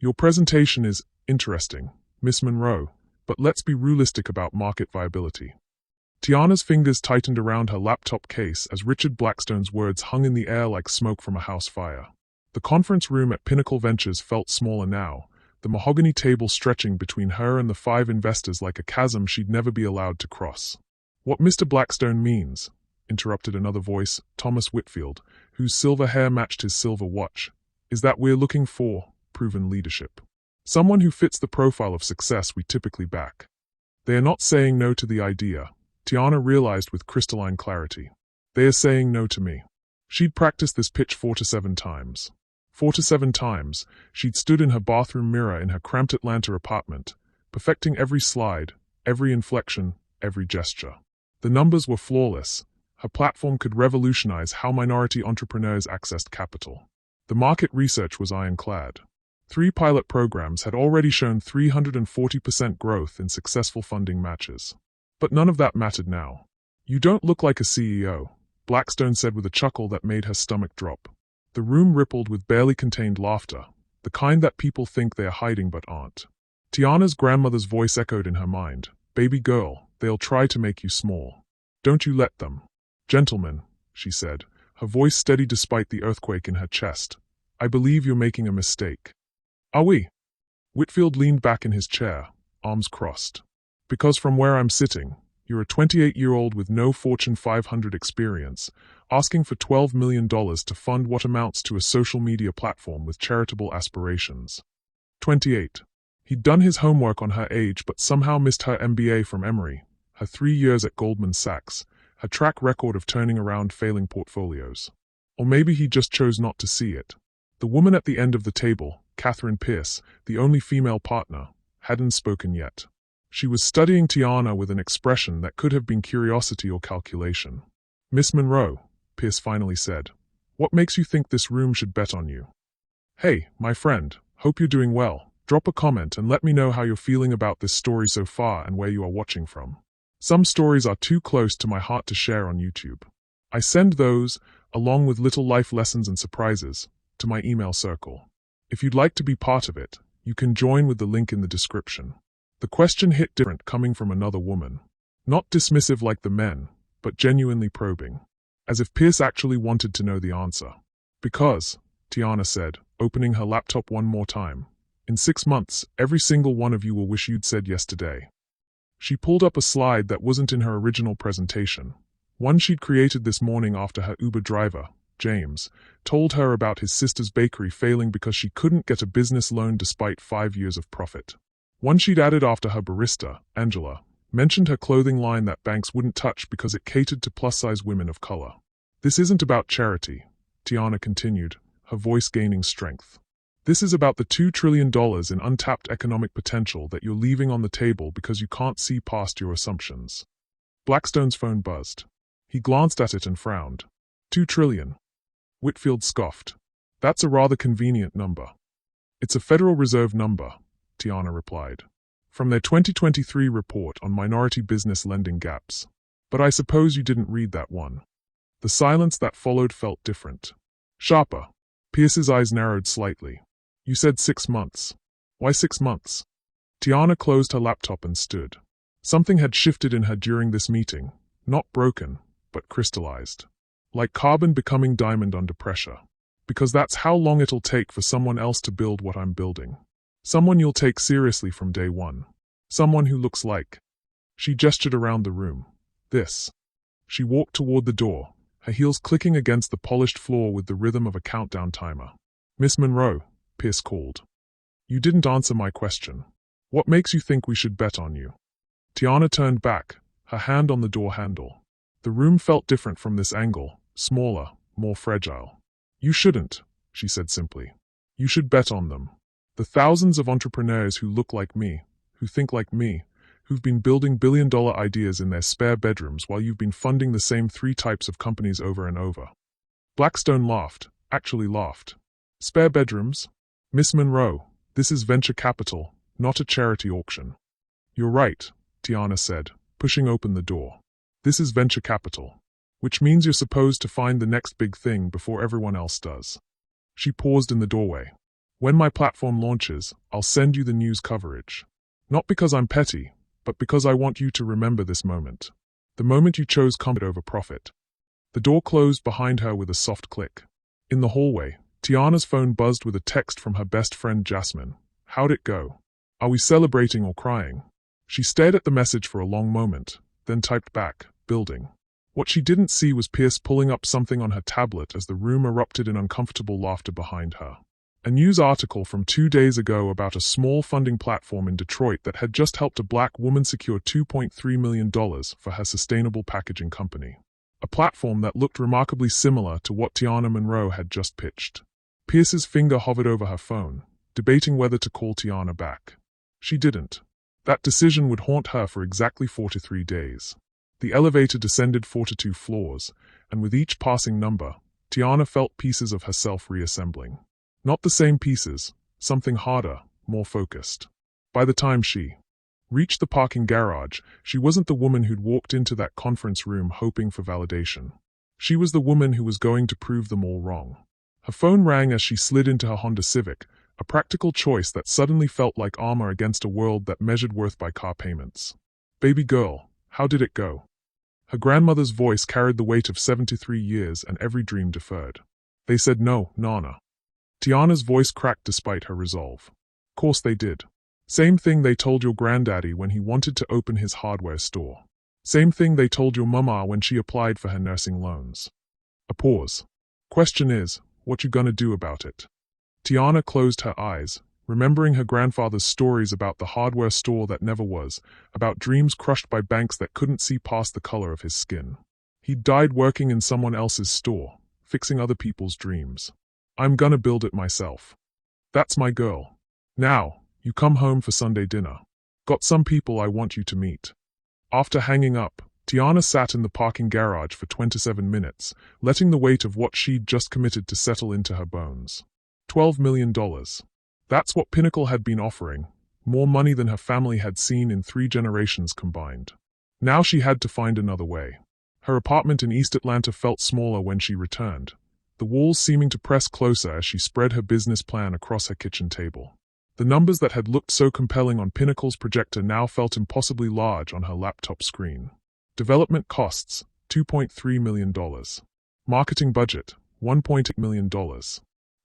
Your presentation is interesting, Miss Monroe, but let's be realistic about market viability. Tiana's fingers tightened around her laptop case as Richard Blackstone's words hung in the air like smoke from a house fire. The conference room at Pinnacle Ventures felt smaller now, the mahogany table stretching between her and the 5 investors like a chasm she'd never be allowed to cross. What Mr. Blackstone means, interrupted another voice, Thomas Whitfield, whose silver hair matched his silver watch, is that we're looking for proven leadership. Someone who fits the profile of success we typically back. They are not saying no to the idea, Tiana realized with crystalline clarity. They are saying no to me. She'd practiced this pitch 4 to 7 times. 4 to 7 times, she'd stood in her bathroom mirror in her cramped Atlanta apartment, perfecting every slide, every inflection, every gesture. The numbers were flawless. Her platform could revolutionize how minority entrepreneurs accessed capital. The market research was ironclad. 3 pilot programs had already shown 340% growth in successful funding matches. But none of that mattered now. You don't look like a CEO, Blackstone said with a chuckle that made her stomach drop. The room rippled with barely contained laughter, the kind that people think they are hiding but aren't. Tiana's grandmother's voice echoed in her mind. Baby girl, they'll try to make you small. Don't you let them. Gentlemen, she said, her voice steady despite the earthquake in her chest. I believe you're making a mistake. Are we? Whitfield leaned back in his chair, arms crossed. Because from where I'm sitting, you're a 28-year-old with no Fortune 500 experience, asking for $12 million to fund what amounts to a social media platform with charitable aspirations. 28. He'd done his homework on her age but somehow missed her MBA from Emory, her 3 years at Goldman Sachs, her track record of turning around failing portfolios. Or maybe he just chose not to see it. The woman at the end of the table, Catherine Pierce, the only female partner, hadn't spoken yet. She was studying Tiana with an expression that could have been curiosity or calculation. Miss Monroe, Pierce finally said, what makes you think this room should bet on you? Hey, my friend, hope you're doing well. Drop a comment and let me know how you're feeling about this story so far and where you are watching from. Some stories are too close to my heart to share on YouTube. I send those, along with little life lessons and surprises, to my email circle. If you'd like to be part of it, you can join with the link in the description. The question hit different coming from another woman. Not dismissive like the men, but genuinely probing. As if Pierce actually wanted to know the answer. Because, Tiana said, opening her laptop one more time, in 6 months, every single one of you will wish you'd said yes today. She pulled up a slide that wasn't in her original presentation. One she'd created this morning after her Uber driver, James, told her about his sister's bakery failing because she couldn't get a business loan despite 5 years of profit. One she'd added after her barista, Angela, mentioned her clothing line that banks wouldn't touch because it catered to plus-size women of color. This isn't about charity, Tiana continued, her voice gaining strength. This is about the $2 trillion in untapped economic potential that you're leaving on the table because you can't see past your assumptions. Blackstone's phone buzzed. He glanced at it and frowned. 2 trillion. Whitfield scoffed. That's a rather convenient number. It's a Federal Reserve number, Tiana replied. From their 2023 report on minority business lending gaps. But I suppose you didn't read that one. The silence that followed felt different. Sharper. Pierce's eyes narrowed slightly. You said 6 months. Why 6 months? Tiana closed her laptop and stood. Something had shifted in her during this meeting, not broken, but crystallized. Like carbon becoming diamond under pressure. Because that's how long it'll take for someone else to build what I'm building. Someone you'll take seriously from day one. Someone who looks like. She gestured around the room. This. She walked toward the door, her heels clicking against the polished floor with the rhythm of a countdown timer. Miss Monroe, Pierce called. You didn't answer my question. What makes you think we should bet on you? Tiana turned back, her hand on the door handle. The room felt different from this angle, smaller, more fragile. You shouldn't, she said simply. You should bet on them. The thousands of entrepreneurs who look like me, who think like me, who've been building billion-dollar ideas in their spare bedrooms while you've been funding the same 3 types of companies over and over. Blackstone laughed, actually laughed. Spare bedrooms? Miss Monroe, this is venture capital, not a charity auction. You're right, Tiana said, pushing open the door. This is venture capital, which means you're supposed to find the next big thing before everyone else does. She paused in the doorway. When my platform launches, I'll send you the news coverage. Not because I'm petty, but because I want you to remember this moment. The moment you chose comfort over profit. The door closed behind her with a soft click. In the hallway, Tiana's phone buzzed with a text from her best friend Jasmine. How'd it go? Are we celebrating or crying? She stared at the message for a long moment, then typed back, building. What she didn't see was Pierce pulling up something on her tablet as the room erupted in uncomfortable laughter behind her. A news article from 2 days ago about a small funding platform in Detroit that had just helped a black woman secure $2.3 million for her sustainable packaging company. A platform that looked remarkably similar to what Tiana Monroe had just pitched. Pierce's finger hovered over her phone, debating whether to call Tiana back. She didn't. That decision would haunt her for exactly 43 days. The elevator descended 42 floors, and with each passing number, Tiana felt pieces of herself reassembling. Not the same pieces, something harder, more focused. By the time she reached the parking garage, she wasn't the woman who'd walked into that conference room hoping for validation. She was the woman who was going to prove them all wrong. Her phone rang as she slid into her Honda Civic, a practical choice that suddenly felt like armor against a world that measured worth by car payments. Baby girl, how did it go? Her grandmother's voice carried the weight of 73 years and every dream deferred. They said no, Nana. Tiana's voice cracked despite her resolve. Course they did. Same thing they told your granddaddy when he wanted to open his hardware store. Same thing they told your mama when she applied for her nursing loans. A pause. Question is, what you gonna do about it? Tiana closed her eyes, remembering her grandfather's stories about the hardware store that never was, about dreams crushed by banks that couldn't see past the color of his skin. He'd died working in someone else's store, fixing other people's dreams. I'm gonna build it myself. That's my girl. Now, you come home for Sunday dinner. Got some people I want you to meet. After hanging up, Tiana sat in the parking garage for 27 minutes, letting the weight of what she'd just committed to settle into her bones. $12 million. That's what Pinnacle had been offering, more money than her family had seen in 3 generations combined. Now she had to find another way. Her apartment in East Atlanta felt smaller when she returned, the walls seeming to press closer as she spread her business plan across her kitchen table. The numbers that had looked so compelling on Pinnacle's projector now felt impossibly large on her laptop screen. Development costs, $2.3 million. Marketing budget, $1.8 million.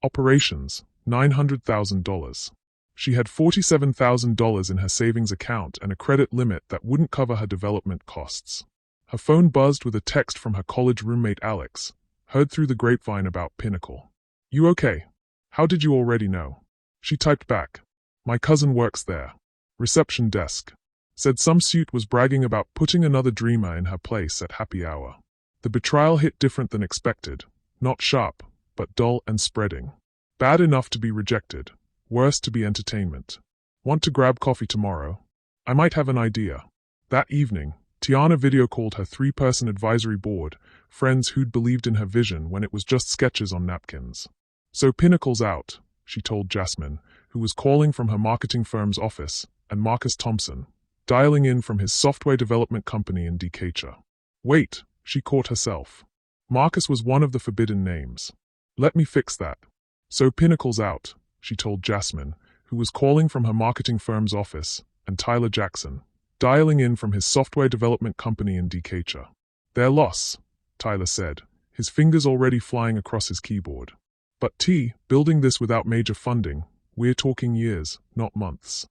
Operations, $900,000. She had $47,000 in her savings account and a credit limit that wouldn't cover her development costs. Her phone buzzed with a text from her college roommate Alex, heard through the grapevine about Pinnacle. You okay? How did you already know? She typed back. My cousin works there. Reception desk. Said some suit was bragging about putting another dreamer in her place at happy hour. The betrayal hit different than expected. Not sharp, but dull and spreading. Bad enough to be rejected. Worse to be entertainment. Want to grab coffee tomorrow? I might have an idea. That evening, Tiana video called her 3-person advisory board, friends who'd believed in her vision when it was just sketches on napkins. So Pinnacle's out, she told Jasmine, who was calling from her marketing firm's office, and Marcus Thompson, dialing in from his software development company in Decatur. Wait, she caught herself. Marcus was one of the forbidden names. Let me fix that. So Pinnacle's out, she told Jasmine, who was calling from her marketing firm's office, and Tyler Jackson, dialing in from his software development company in Decatur. Their loss, Tyler said, his fingers already flying across his keyboard. But building this without major funding, we're talking years, not months.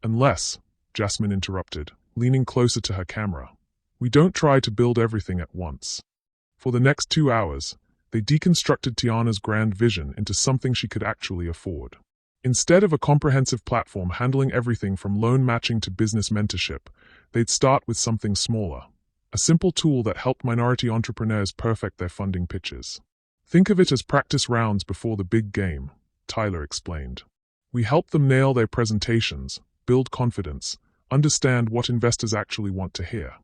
Unless, Jasmine interrupted, leaning closer to her camera, we don't try to build everything at once. For the next 2 hours, they deconstructed Tiana's grand vision into something she could actually afford. Instead of a comprehensive platform handling everything from loan matching to business mentorship, they'd start with something smaller. A simple tool that helped minority entrepreneurs perfect their funding pitches. Think of it as practice rounds before the big game, Tyler explained. We help them nail their presentations, build confidence, understand what investors actually want to hear.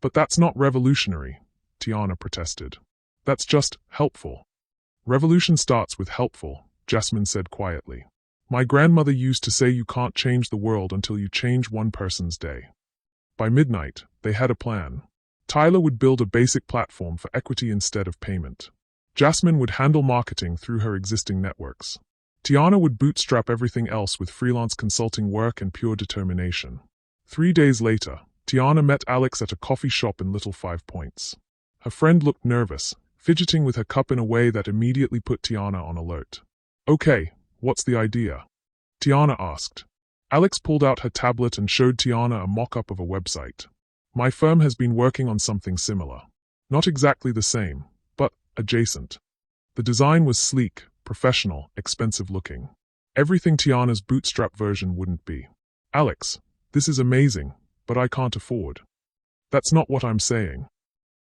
But that's not revolutionary, Tiana protested. That's just helpful. Revolution starts with helpful, Jasmine said quietly. My grandmother used to say you can't change the world until you change one person's day. By midnight, they had a plan. Tyler would build a basic platform for equity instead of payment. Jasmine would handle marketing through her existing networks. Tiana would bootstrap everything else with freelance consulting work and pure determination. 3 days later, Tiana met Alex at a coffee shop in Little 5 Points. Her friend looked nervous, fidgeting with her cup in a way that immediately put Tiana on alert. "Okay, what's the idea?" Tiana asked. Alex pulled out her tablet and showed Tiana a mock-up of a website. "My firm has been working on something similar. Not exactly the same, but adjacent." The design was sleek, professional, expensive-looking. Everything Tiana's bootstrap version wouldn't be. "Alex, this is amazing, but I can't afford." "That's not what I'm saying."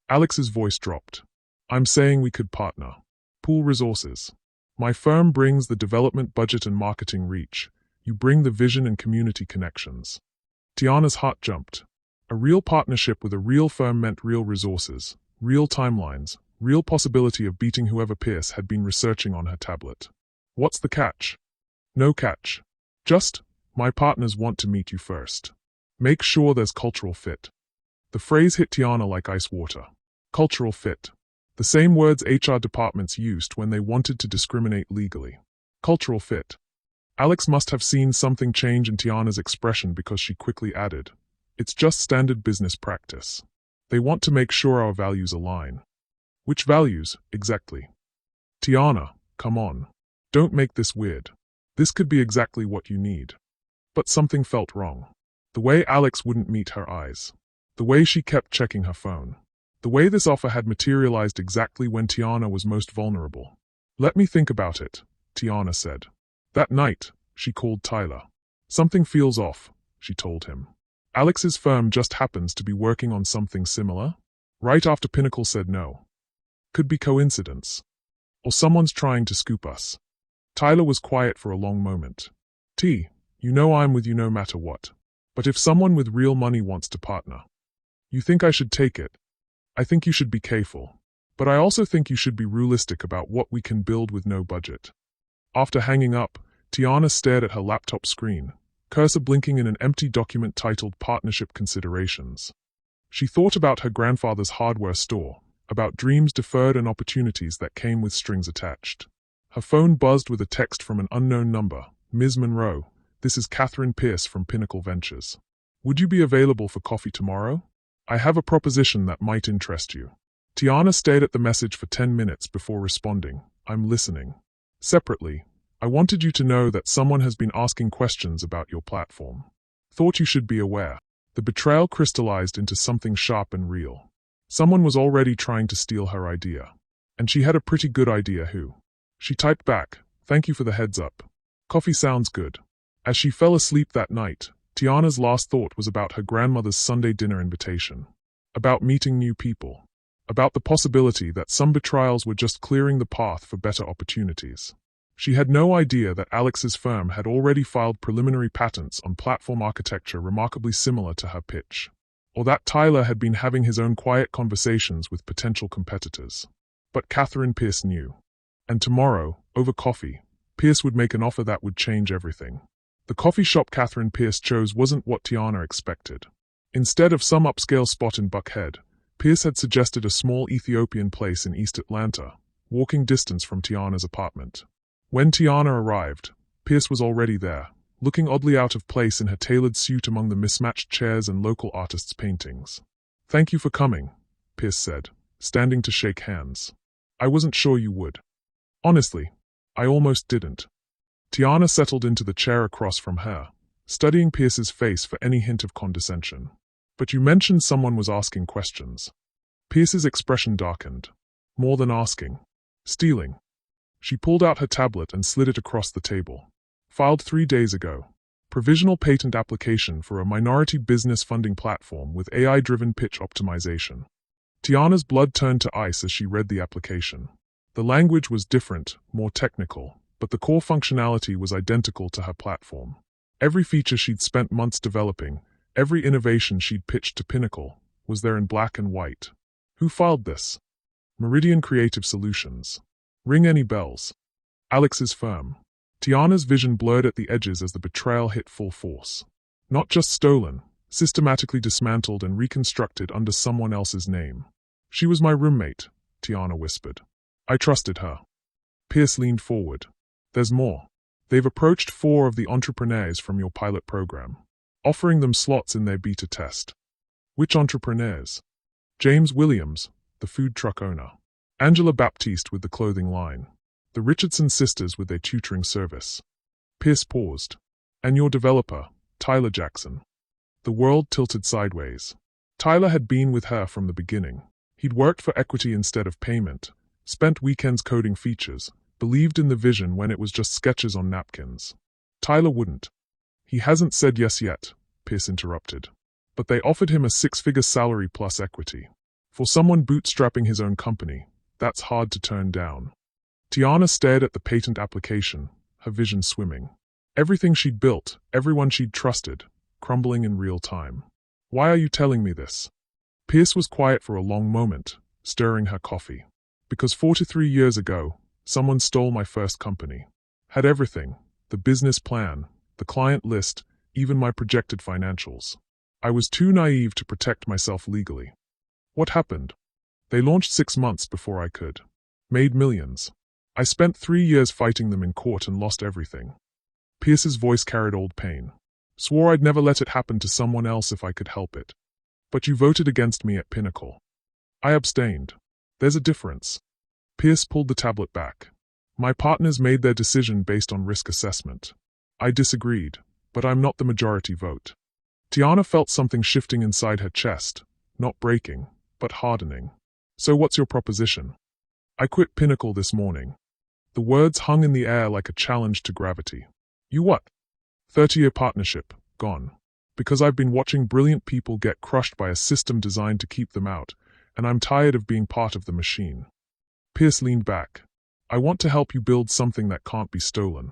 Alex's voice dropped. "I'm saying we could partner. Pool resources. My firm brings the development budget and marketing reach. You bring the vision and community connections." Tiana's heart jumped. A real partnership with a real firm meant real resources, real timelines, real possibility of beating whoever Pierce had been researching on her tablet. "What's the catch?" "No catch. Just, my partners want to meet you first. Make sure there's cultural fit." The phrase hit Tiana like ice water. Cultural fit. The same words HR departments used when they wanted to discriminate legally. Cultural fit. Alex must have seen something change in Tiana's expression because she quickly added, "It's just standard business practice. They want to make sure our values align." "Which values, exactly?" "Tiana, come on. Don't make this weird. This could be exactly what you need." But something felt wrong. The way Alex wouldn't meet her eyes. The way she kept checking her phone. The way this offer had materialized exactly when Tiana was most vulnerable. "Let me think about it," Tiana said. That night, she called Tyler. "Something feels off," she told him. "Alex's firm just happens to be working on something similar?" Right after Pinnacle said no. "Could be coincidence. Or someone's trying to scoop us." Tyler was quiet for a long moment. You know I'm with you no matter what. But if someone with real money wants to partner, you think I should take it? I think you should be careful. But I also think you should be realistic about what we can build with no budget." After hanging up, Tiana stared at her laptop screen, cursor blinking in an empty document titled Partnership Considerations. She thought about her grandfather's hardware store, about dreams deferred and opportunities that came with strings attached. Her phone buzzed with a text from an unknown number. "Ms. Monroe, this is Catherine Pierce from Pinnacle Ventures. Would you be available for coffee tomorrow? I have a proposition that might interest you." Tiana stared at the message for 10 minutes before responding, "I'm listening." Separately, "I wanted you to know that someone has been asking questions about your platform. Thought you should be aware." The betrayal crystallized into something sharp and real. Someone was already trying to steal her idea. And she had a pretty good idea who. She typed back, "Thank you for the heads up. Coffee sounds good." As she fell asleep that night, Tiana's last thought was about her grandmother's Sunday dinner invitation. About meeting new people. About the possibility that some betrayals were just clearing the path for better opportunities. She had no idea that Alex's firm had already filed preliminary patents on platform architecture remarkably similar to her pitch. Or that Tyler had been having his own quiet conversations with potential competitors. But Catherine Pierce knew. And tomorrow, over coffee, Pierce would make an offer that would change everything. The coffee shop Catherine Pierce chose wasn't what Tiana expected. Instead of some upscale spot in Buckhead, Pierce had suggested a small Ethiopian place in East Atlanta, walking distance from Tiana's apartment. When Tiana arrived, Pierce was already there, looking oddly out of place in her tailored suit among the mismatched chairs and local artists' paintings. "Thank you for coming," Pierce said, standing to shake hands. "I wasn't sure you would. Honestly, I almost didn't." Tiana settled into the chair across from her, studying Pierce's face for any hint of condescension. "But you mentioned someone was asking questions." Pierce's expression darkened. "More than asking. Stealing." She pulled out her tablet and slid it across the table. "Filed 3 days ago. Provisional patent application for a minority business funding platform with AI-driven pitch optimization." Tiana's blood turned to ice as she read the application. The language was different, more technical, but the core functionality was identical to her platform. Every feature she'd spent months developing, every innovation she'd pitched to Pinnacle, was there in black and white. Who filed this? Meridian Creative Solutions. Ring any bells? Alex's firm. Tiana's vision blurred at the edges as the betrayal hit full force. Not just stolen, systematically dismantled and reconstructed under someone else's name. "She was my roommate," Tiana whispered. "I trusted her." Pierce leaned forward. "There's more." They've approached 4 of the entrepreneurs from your pilot program, offering them slots in their beta test. Which entrepreneurs? James Williams, the food truck owner. Angela Baptiste with the clothing line. The Richardson sisters with their tutoring service. Pierce paused. And your developer, Tyler Jackson. The world tilted sideways. Tyler had been with her from the beginning. He'd worked for equity instead of payment, spent weekends coding features, believed in the vision when it was just sketches on napkins. Tyler wouldn't. He hasn't said yes yet, Pierce interrupted. But they offered him a 6-figure salary plus equity. For someone bootstrapping his own company, that's hard to turn down. Tiana stared at the patent application, her vision swimming. Everything she'd built, everyone she'd trusted, crumbling in real time. Why are you telling me this? Pierce was quiet for a long moment, stirring her coffee. Because 43 years ago, someone stole my first company. Had everything, the business plan, the client list, even my projected financials. I was too naive to protect myself legally. What happened? They launched 6 months before I could. Made millions. I spent 3 years fighting them in court and lost everything. Pierce's voice carried old pain. Swore I'd never let it happen to someone else if I could help it. But you voted against me at Pinnacle. I abstained. There's a difference. Pierce pulled the tablet back. My partners made their decision based on risk assessment. I disagreed, but I'm not the majority vote. Tiana felt something shifting inside her chest, not breaking, but hardening. So what's your proposition? I quit Pinnacle this morning. The words hung in the air like a challenge to gravity. You what? 30-year partnership, gone. Because I've been watching brilliant people get crushed by a system designed to keep them out, and I'm tired of being part of the machine. Pierce leaned back. I want to help you build something that can't be stolen.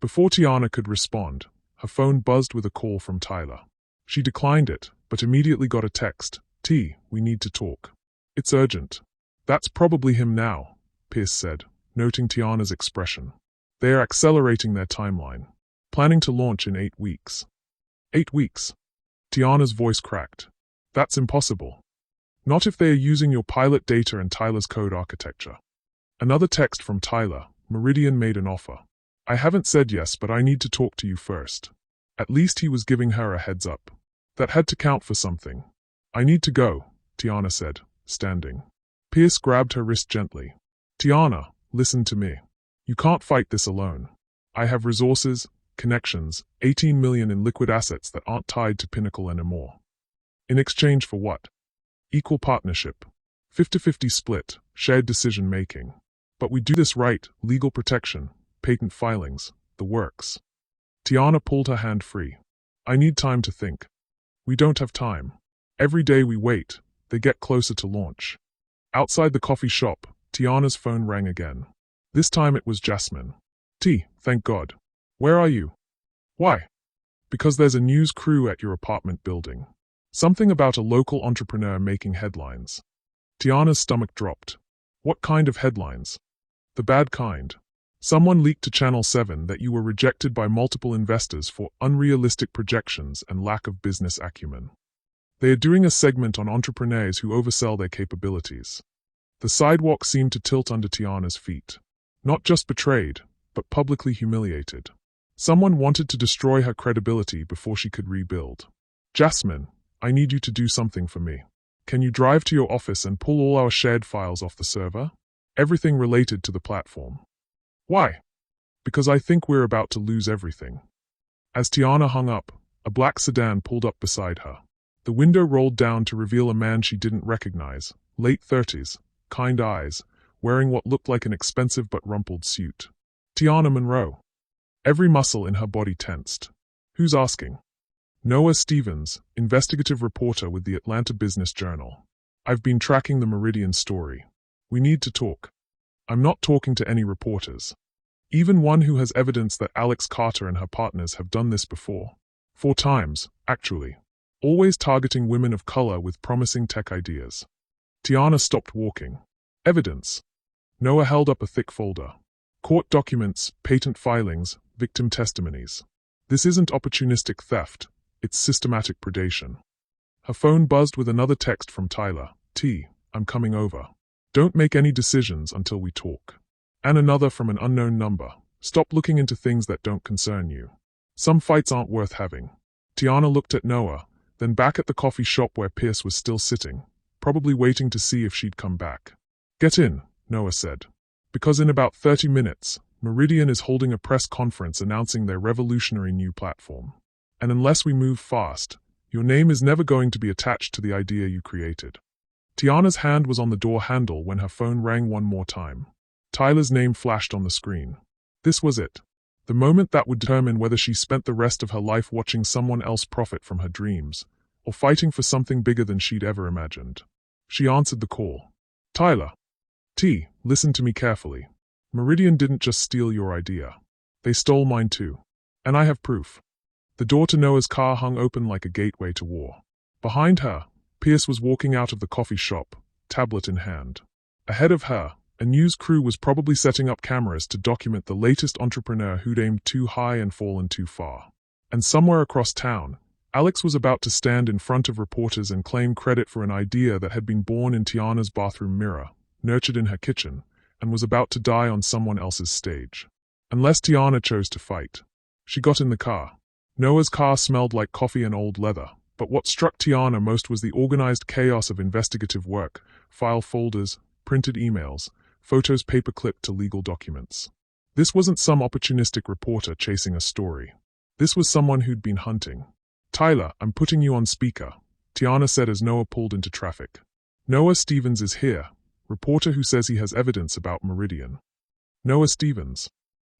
Before Tiana could respond, her phone buzzed with a call from Tyler. She declined it, but immediately got a text. T, we need to talk. It's urgent. That's probably him now, Pierce said, noting Tiana's expression. They are accelerating their timeline, planning to launch in 8 weeks. 8 weeks? Tiana's voice cracked. That's impossible. Not if they are using your pilot data and Tyler's code architecture. Another text from Tyler. Meridian made an offer. I haven't said yes, but I need to talk to you first. At least he was giving her a heads up. That had to count for something. I need to go, Tiana said, standing. Pierce grabbed her wrist gently. Tiana, listen to me. You can't fight this alone. I have resources, connections, 18 million in liquid assets that aren't tied to Pinnacle anymore. In exchange for what? Equal partnership. 50-50 split, shared decision making. But we do this right, legal protection, patent filings, the works. Tiana pulled her hand free. I need time to think. We don't have time. Every day we wait, they get closer to launch. Outside the coffee shop, Tiana's phone rang again. This time it was Jasmine. T, thank God. Where are you? Why? Because there's a news crew at your apartment building. Something about a local entrepreneur making headlines. Tiana's stomach dropped. What kind of headlines? The bad kind. Someone leaked to Channel 7 that you were rejected by multiple investors for unrealistic projections and lack of business acumen. They are doing a segment on entrepreneurs who oversell their capabilities. The sidewalk seemed to tilt under Tiana's feet. Not just betrayed, but publicly humiliated. Someone wanted to destroy her credibility before she could rebuild. Jasmine, I need you to do something for me. Can you drive to your office and pull all our shared files off the server? Everything related to the platform. Why? Because I think we're about to lose everything. As Tiana hung up, a black sedan pulled up beside her. The window rolled down to reveal a man she didn't recognize, late 30s, kind eyes, wearing what looked like an expensive but rumpled suit. Tiana Monroe. Every muscle in her body tensed. Who's asking? Noah Stevens, investigative reporter with the Atlanta Business Journal. I've been tracking the Meridian story. We need to talk. I'm not talking to any reporters. Even one who has evidence that Alex Carter and her partners have done this before. 4 times, actually. Always targeting women of color with promising tech ideas. Tiana stopped walking. Evidence. Noah held up a thick folder. Court documents, patent filings, victim testimonies. This isn't opportunistic theft, it's systematic predation. Her phone buzzed with another text from Tyler. T, I'm coming over. Don't make any decisions until we talk. And another from an unknown number. Stop looking into things that don't concern you. Some fights aren't worth having. Tiana looked at Noah, then back at the coffee shop where Pierce was still sitting, probably waiting to see if she'd come back. Get in, Noah said. Because in about 30 minutes, Meridian is holding a press conference announcing their revolutionary new platform. And unless we move fast, your name is never going to be attached to the idea you created. Tiana's hand was on the door handle when her phone rang one more time. Tyler's name flashed on the screen. This was it. The moment that would determine whether she spent the rest of her life watching someone else profit from her dreams, or fighting for something bigger than she'd ever imagined. She answered the call. Tyler. T, listen to me carefully. Meridian didn't just steal your idea. They stole mine too. And I have proof. The door to Noah's car hung open like a gateway to war. Behind her, Pierce was walking out of the coffee shop, tablet in hand. Ahead of her, a news crew was probably setting up cameras to document the latest entrepreneur who'd aimed too high and fallen too far. And somewhere across town, Alex was about to stand in front of reporters and claim credit for an idea that had been born in Tiana's bathroom mirror, nurtured in her kitchen, and was about to die on someone else's stage. Unless Tiana chose to fight. She got in the car. Noah's car smelled like coffee and old leather, but what struck Tiana most was the organized chaos of investigative work, file folders, printed emails, photos paper-clipped to legal documents. This wasn't some opportunistic reporter chasing a story. This was someone who'd been hunting. Tyler, I'm putting you on speaker, Tiana said as Noah pulled into traffic. Noah Stevens is here, reporter who says he has evidence about Meridian. Noah Stevens.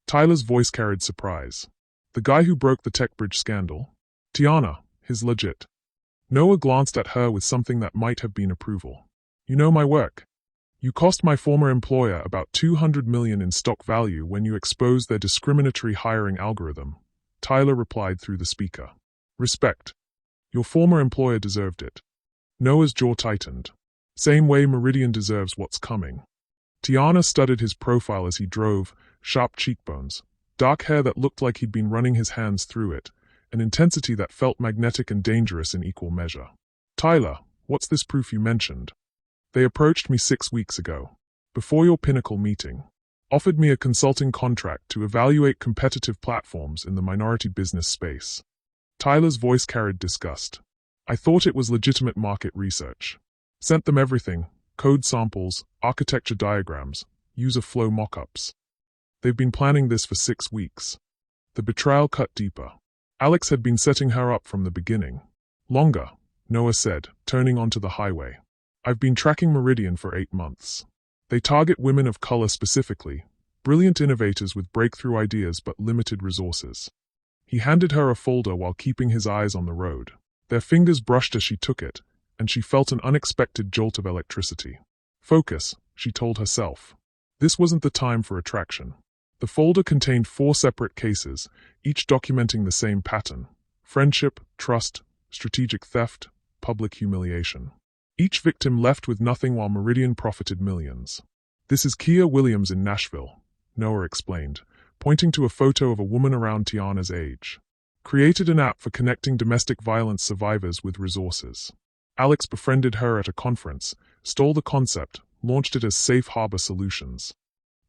Tyler's voice carried surprise. The guy who broke the TechBridge scandal? Tiana, he's legit. Noah glanced at her with something that might have been approval. You know my work. You cost my former employer about $200 million in stock value when you exposed their discriminatory hiring algorithm, Tyler replied through the speaker. Respect. Your former employer deserved it. Noah's jaw tightened. Same way Meridian deserves what's coming. Tiana studied his profile as he drove, sharp cheekbones, dark hair that looked like he'd been running his hands through it, an intensity that felt magnetic and dangerous in equal measure. Tyler, what's this proof you mentioned? They approached me 6 weeks ago, before your Pinnacle meeting, offered me a consulting contract to evaluate competitive platforms in the minority business space. Tyler's voice carried disgust. I thought it was legitimate market research. Sent them everything, code samples, architecture diagrams, user flow mock-ups. They've been planning this for 6 weeks. The betrayal cut deeper. Alex had been setting her up from the beginning. Longer, Noah said, turning onto the highway. I've been tracking Meridian for 8 months. They target women of color specifically, brilliant innovators with breakthrough ideas but limited resources. He handed her a folder while keeping his eyes on the road. Their fingers brushed as she took it, and she felt an unexpected jolt of electricity. Focus, she told herself. This wasn't the time for attraction. The folder contained 4 separate cases, each documenting the same pattern: friendship, trust, strategic theft, public humiliation. Each victim left with nothing while Meridian profited millions. This is Kia Williams in Nashville, Noah explained, pointing to a photo of a woman around Tiana's age. Created an app for connecting domestic violence survivors with resources. Alex befriended her at a conference, stole the concept, launched it as Safe Harbor Solutions.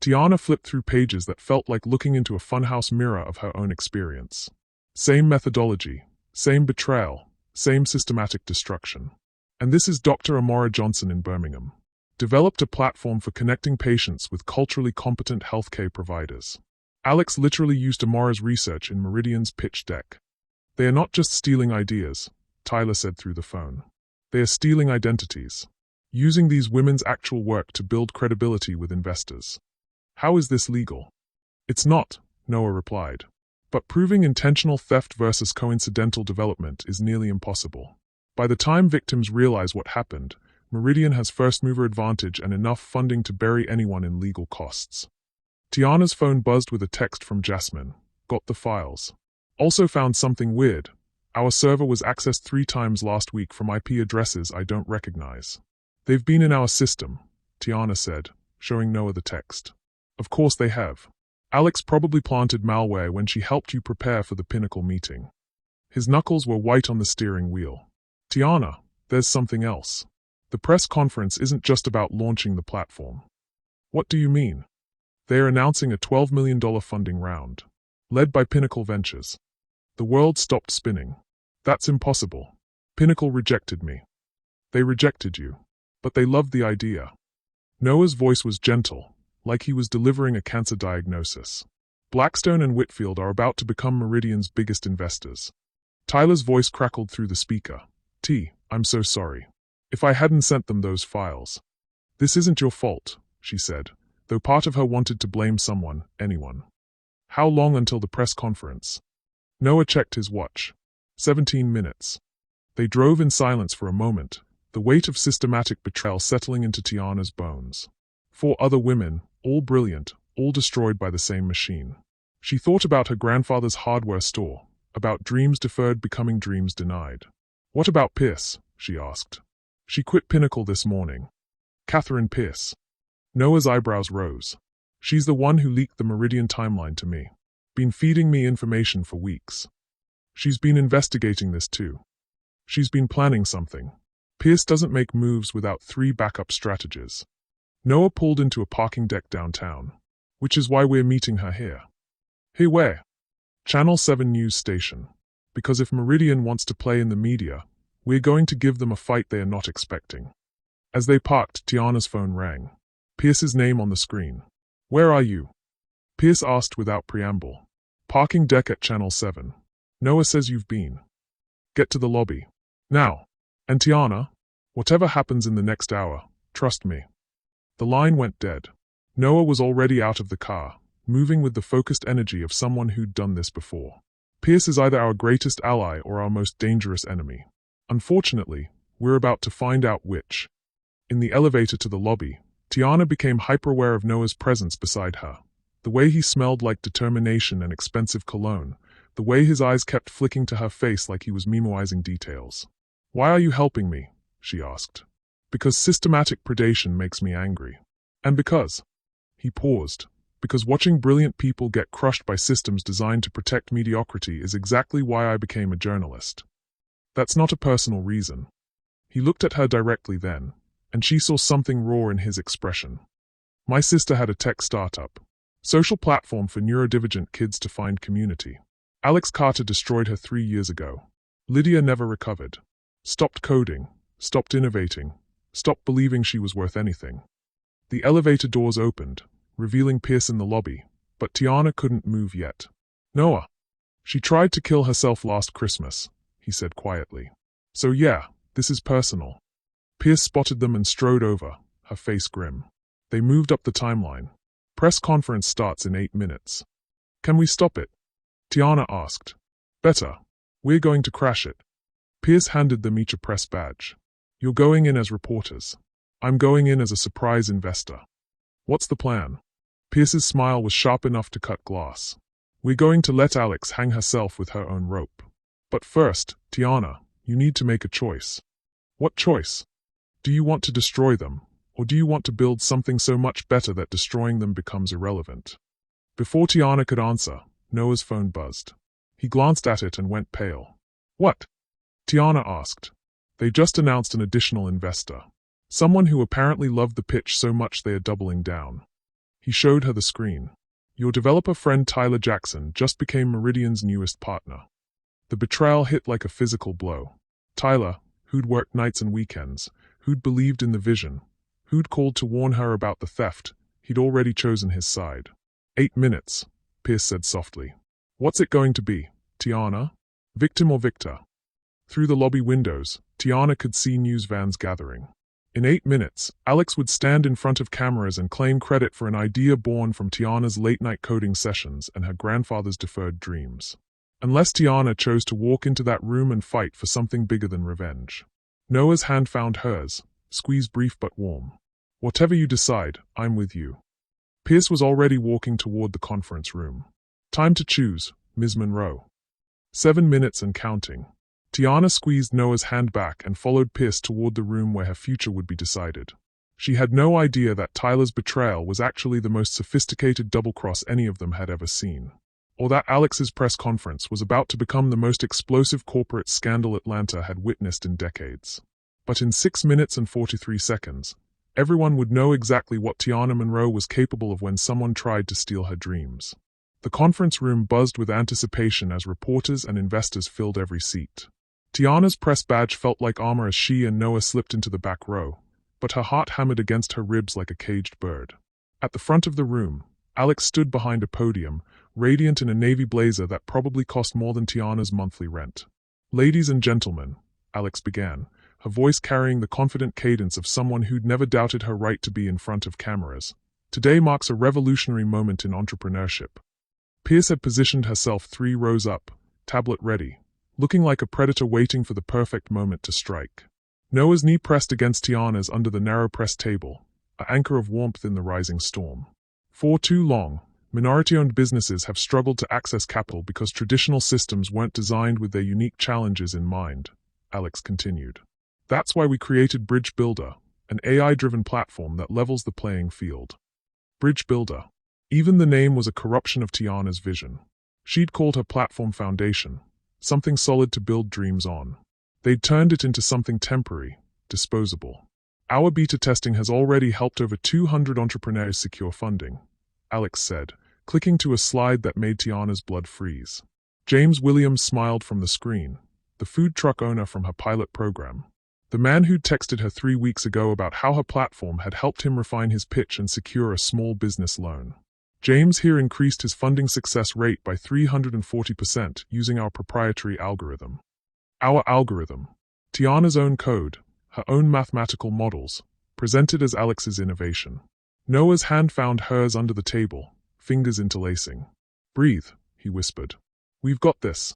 Tiana flipped through pages that felt like looking into a funhouse mirror of her own experience. Same methodology, same betrayal, same systematic destruction. And this is Dr. Amora Johnson in Birmingham. Developed a platform for connecting patients with culturally competent healthcare providers. Alex literally used Amora's research in Meridian's pitch deck. They are not just stealing ideas, Tyler said through the phone. They are stealing identities. Using these women's actual work to build credibility with investors. How is this legal? It's not, Noah replied. But proving intentional theft versus coincidental development is nearly impossible. By the time victims realize what happened, Meridian has first-mover advantage and enough funding to bury anyone in legal costs. Tiana's phone buzzed with a text from Jasmine. Got the files. Also found something weird. Our server was accessed 3 times last week from IP addresses I don't recognize. They've been in our system, Tiana said, showing Noah the text. Of course they have. Alex probably planted malware when she helped you prepare for the Pinnacle meeting. His knuckles were white on the steering wheel. Tiana, there's something else. The press conference isn't just about launching the platform. What do you mean? They are announcing a $12 million funding round. Led by Pinnacle Ventures. The world stopped spinning. That's impossible. Pinnacle rejected me. They rejected you. But they loved the idea. Noah's voice was gentle, like he was delivering a cancer diagnosis. Blackstone and Whitfield are about to become Meridian's biggest investors. Tyler's voice crackled through the speaker. I'm so sorry. If I hadn't sent them those files. This isn't your fault, she said, though part of her wanted to blame someone, anyone. How long until the press conference? Noah checked his watch. 17 minutes. They drove in silence for a moment, the weight of systematic betrayal settling into Tiana's bones. 4 other women, all brilliant, all destroyed by the same machine. She thought about her grandfather's hardware store, about dreams deferred becoming dreams denied. What about Pierce? She asked. She quit Pinnacle this morning. Catherine Pierce. Noah's eyebrows rose. She's the one who leaked the Meridian timeline to me. Been feeding me information for weeks. She's been investigating this too. She's been planning something. Pierce doesn't make moves without 3 backup strategies. Noah pulled into a parking deck downtown. Which is why we're meeting her here. Hey, where? Channel 7 news station. Because if Meridian wants to play in the media, we're going to give them a fight they are not expecting. As they parked, Tiana's phone rang. Pierce's name on the screen. Where are you? Pierce asked without preamble. Parking deck at Channel 7. Noah says you've been. Get to the lobby. Now. And Tiana, whatever happens in the next hour, trust me. The line went dead. Noah was already out of the car, moving with the focused energy of someone who'd done this before. Pierce is either our greatest ally or our most dangerous enemy. Unfortunately, we're about to find out which. In the elevator to the lobby, Tiana became hyper-aware of Noah's presence beside her. The way he smelled like determination and expensive cologne, the way his eyes kept flicking to her face like he was memoizing details. Why are you helping me? She asked. Because systematic predation makes me angry. And because. He paused. Because watching brilliant people get crushed by systems designed to protect mediocrity is exactly why I became a journalist. That's not a personal reason. He looked at her directly then, and she saw something raw in his expression. My sister had a tech startup. Social platform for neurodivergent kids to find community. Alex Carter destroyed her 3 years ago. Lydia never recovered. Stopped coding, stopped innovating, stopped believing she was worth anything. The elevator doors opened, revealing Pierce in the lobby, but Tiana couldn't move yet. Noah. She tried to kill herself last Christmas, he said quietly. So yeah, this is personal. Pierce spotted them and strode over, her face grim. They moved up the timeline. Press conference starts in 8 minutes. Can we stop it? Tiana asked. Better. We're going to crash it. Pierce handed them each a press badge. You're going in as reporters. I'm going in as a surprise investor. What's the plan? Pierce's smile was sharp enough to cut glass. We're going to let Alex hang herself with her own rope. But first, Tiana, you need to make a choice. What choice? Do you want to destroy them, or do you want to build something so much better that destroying them becomes irrelevant? Before Tiana could answer, Noah's phone buzzed. He glanced at it and went pale. What? Tiana asked. They just announced an additional investor. Someone who apparently loved the pitch so much they are doubling down. He showed her the screen. Your developer friend Tyler Jackson just became Meridian's newest partner. The betrayal hit like a physical blow. Tyler, who'd worked nights and weekends, who'd believed in the vision, who'd called to warn her about the theft, he'd already chosen his side. 8 minutes, Pierce said softly. What's it going to be, Tiana? Victim or victor? Through the lobby windows, Tiana could see news vans gathering. In 8 minutes, Alex would stand in front of cameras and claim credit for an idea born from Tiana's late-night coding sessions and her grandfather's deferred dreams. Unless Tiana chose to walk into that room and fight for something bigger than revenge. Noah's hand found hers, squeezed brief but warm. Whatever you decide, I'm with you. Pierce was already walking toward the conference room. Time to choose, Ms. Monroe. 7 minutes and counting. Tiana squeezed Noah's hand back and followed Pierce toward the room where her future would be decided. She had no idea that Tyler's betrayal was actually the most sophisticated double-cross any of them had ever seen. Or that Alex's press conference was about to become the most explosive corporate scandal Atlanta had witnessed in decades. But in 6 minutes and 43 seconds, Everyone would know exactly what Tiana Monroe was capable of when someone tried to steal her dreams. The conference room buzzed with anticipation as reporters and investors filled every seat. Tiana's press badge felt like armor as she and Noah slipped into the back row, but her heart hammered against her ribs like a caged bird. At the front of the room, Alex stood behind a podium, radiant in a navy blazer that probably cost more than Tiana's monthly rent. "Ladies and gentlemen," Alex began, her voice carrying the confident cadence of someone who'd never doubted her right to be in front of cameras. "Today marks a revolutionary moment in entrepreneurship." Pierce had positioned herself 3 rows up, tablet ready, looking like a predator waiting for the perfect moment to strike. Noah's knee pressed against Tiana's under the narrow press table, an anchor of warmth in the rising storm. For too long, minority-owned businesses have struggled to access capital because traditional systems weren't designed with their unique challenges in mind, Alex continued. "That's why we created Bridge Builder, an AI-driven platform that levels the playing field." Bridge Builder. Even the name was a corruption of Tiana's vision. She'd called her platform Foundation, something solid to build dreams on. They'd turned it into something temporary, disposable. "Our beta testing has already helped over 200 entrepreneurs secure funding," Alex said, clicking to a slide that made Tiana's blood freeze. James Williams smiled from the screen, the food truck owner from her pilot program. The man who'd texted her 3 weeks ago about how her platform had helped him refine his pitch and secure a small business loan. James here increased his funding success rate by 340% using our proprietary algorithm. Our algorithm. Tiana's own code, her own mathematical models, presented as Alex's innovation. Noah's hand found hers under the table, fingers interlacing. "Breathe," he whispered. "We've got this."